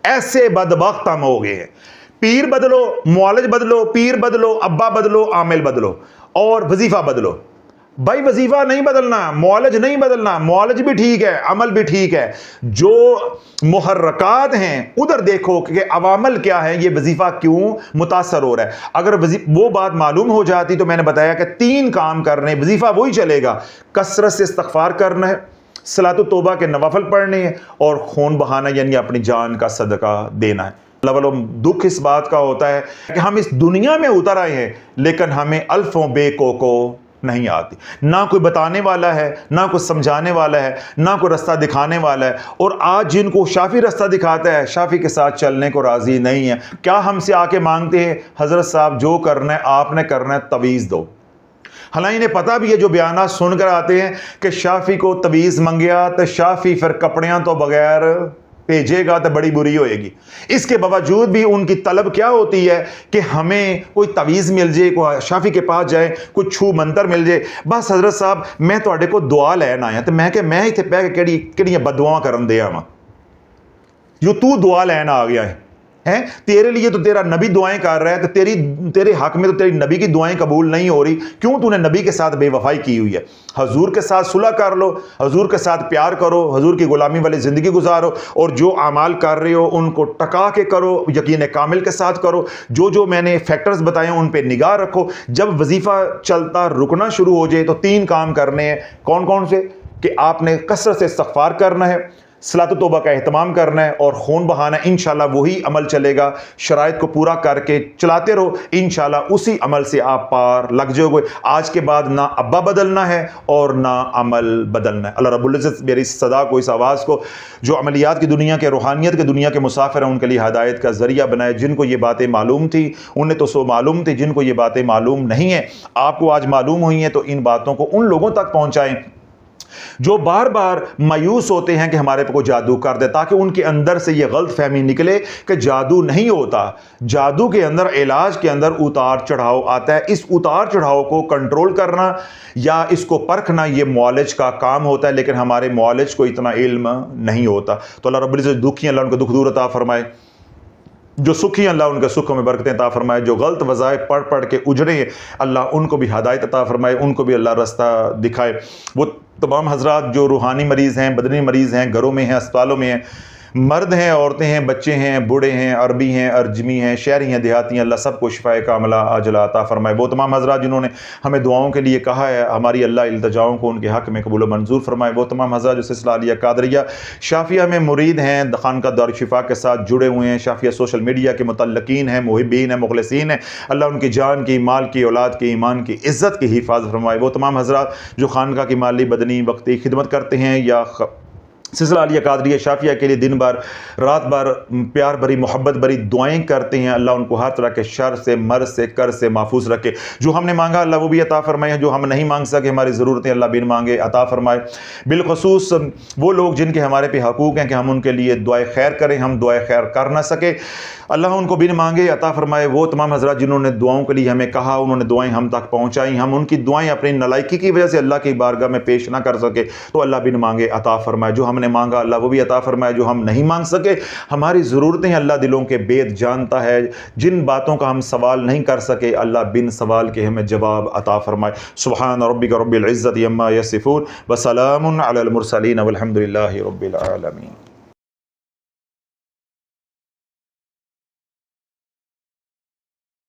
ऐसे बदबख्त हम हो गए हैं। पीर बदलो, मुआलिज बदलो, पीर बदलो, अब्बा बदलो, आमिल बदलो और वजीफा बदलो। भाई वजीफा नहीं बदलना, मुआलिज नहीं बदलना, मुआलिज भी ठीक है, अमल भी ठीक है। जो मुहर्रकात हैं उधर देखो कि अवामल क्या है, ये वजीफा क्यों मुतासर हो रहा है। अगर वो बात मालूम हो जाती तो मैंने बताया कि 3 काम करने, वजीफा वही चलेगा, कसरत से इस्तगफार करना है, सलातो तौबा के नवाफल पढ़ने हैं और खून बहाना यानी अपनी जान का सदका देना है। दुख इस बात का होता है कि हम इस दुनिया में उतर आए हैं लेकिन हमें अल्फों बेको को नहीं आती। ना कोई बताने वाला है, ना कोई समझाने वाला है, ना कोई रास्ता दिखाने वाला है। और आज जिनको शाफी रास्ता दिखाता है, शाफी के साथ चलने को राजी नहीं है। क्या हमसे आके मांगते हैं, हजरत साहब जो करना है आपने करना है, तवीज़ दो। हालांकि इन्हें पता भी है, जो बयाना सुनकर आते हैं कि शाफी को तवीज़ मंगया तो शाफी फिर कपड़ियां तो बगैर भेजेगा तो बड़ी बुरी होएगी। इसके बावजूद भी उनकी तलब क्या होती है कि हमें कोई तवीज़ मिल जाए, कोई शाफी के पास जाए, कोई छू मंतर मिल जाए। बस हजरत साहब मैं तुहाडे को दुआ लैन आया, तो मैं इत्थे पै के किहड़ियां बददुआवां करन दिया वां, जो तू दुआ लैन आ गया है। तेरे लिए तो तेरा नबी दुआएं कर रहा है, तो तेरे हक में तो तेरी नबी की दुआएं कबूल नहीं हो रही। क्यों तूने नबी के साथ बेवफाई की हुई है। हजूर के साथ सुलह कर लो, हजूर के साथ प्यार करो, हजूर की गुलामी वाली ज़िंदगी गुजारो और जो अमाल कर रहे हो उनको टका के करो, यकीन कामिल के साथ करो। जो मैंने फैक्टर्स बताए उन पर निगाह रखो। जब वजीफ़ा चलता रुकना शुरू हो जाए तो 3 काम करने हैं। कौन कौन से? कि आपने कसरत से इस्तगफार करना है, सलातो तौबा का एहतमाम करना है और खून बहाना। इंशाल्लाह वही अमल चलेगा। शराइत को पूरा करके चलाते रहो, इंशाल्लाह उसी अमल से आप पार लग जाओगे। आज के बाद ना अब्बा बदलना है और ना अमल बदलना है। अल्लाह रब्बुल इज़्ज़त मेरी इस सदा को, इस आवाज़ को, जो अमलियात की दुनिया के, रूहानियत की दुनिया के मुसाफिर हैं, उनके लिए हिदायत का ज़रिया बनाए। जिनको ये बातें मालूम थी उन्हें तो सो मालूम थी, जिनको ये बातें मालूम नहीं है, आपको आज मालूम हुई हैं, तो इन बातों को उन लोगों तक पहुँचाएँ जो बार बार मायूस होते हैं कि हमारे पे कोई जादू कर दे, ताकि उनके अंदर से ये गलत फहमी निकले कि जादू नहीं होता। जादू के अंदर, इलाज के अंदर उतार चढ़ाव आता है। इस उतार चढ़ाव को कंट्रोल करना या इसको परखना ये मुआलिज का काम होता है, लेकिन हमारे मुआलिज को इतना इल्म नहीं होता। तो अल्लाह रब्बुल इज़्ज़त दुखी, अल्लाह उनको दुख दूर अता फरमाए। जो सुखी अल्लाह उनके सुखों में बरकतें अता फरमाए। जो गलत वज़ाइफ पढ़ के उजड़े हैं, अल्लाह उनको भी हिदायत अता फरमाए, उनको भी अल्लाह रास्ता दिखाए। वो तमाम हजरात जो रूहानी मरीज़ हैं, बदनी मरीज़ हैं, घरों में हैं, अस्पतालों में हैं, मर्द हैं, औरतें हैं, बच्चे हैं, बूढ़े हैं, अरबी हैं, अर्जमी हैं, शहरी हैं, देहाती हैं, अल्लाह सबको शिफाए कामिला आजिला अता फरमाए। वो तमाम हज़रात जिन्होंने हमें दुआओं के लिए कहा है, हमारी अल्लाह इल्तिजाओं को उनके हक़ में कबूल मंजूर फरमाए। वो तमाम हज़रात जो सिलसिला अलिया कादरिया शाफिया में मुरीद हैं, खानका दारुल शिफा के साथ जुड़े हुए हैं, शाफिया सोशल मीडिया के मुतल्लकीन हैं, मुहिब्बीन हैं, मुखलिसीन हैं, अल्लाह उनकी जान की, माल की, औलाद की, ईमान की, इज़्ज़त की हिफाज़त फरमाए। वो तमाम हज़रात जो खानका की माली, बदनी, वक्ती खिदमत करते हैं या सिलसिला अलिया कादरिया शाफिया के लिए दिन भर रात भर प्यार भरी मोहब्बत भरी दुआएं करते हैं, अल्लाह उनको हर तरह के शर से, मर्ज से, कर से महफूज रखे। जो हमने मांगा अल्लाह वो भी अता फरमाए, जो हम नहीं मांग सके, हमारी ज़रूरतें अल्लाह बिन मांगे अता फरमाए। बिलखसूस वो लोग जिनके हमारे पे हकूक़ हैं कि हम उनके लिए दुआए खैर करें, हम दुआए खैर कर ना सके, अल्लाह उनको बिन मांगे अता फरमाए। वो तमाम हज़रात जिन्होंने दुआओं के लिए हमें कहा, उन्होंने दुआएं हम तक पहुँचाई, हम उनकी दुआएं अपनी नलायकी की वजह से अल्लाह की बारगाह में पेश ना कर सके, तो अल्लाह बिन मांगे अता फरमाए। जो हमने मांगा अल्लाह वो भी अता फरमाए, जो हम नहीं मांग सके, हमारी ज़रूरतें अल्लाह दिलों के भेद जानता है, जिन बातों का हम सवाल नहीं कर सके अल्लाह बिन सवाल के हमें जवाब अता फरमाए। सुब्हान रब्बिका रब्बिल इज़्ज़ति अम्मा यसिफून व सलामुन अलल मुरसलीन वल्हम्दुलिल्लाहि रब्बिल आलमीन।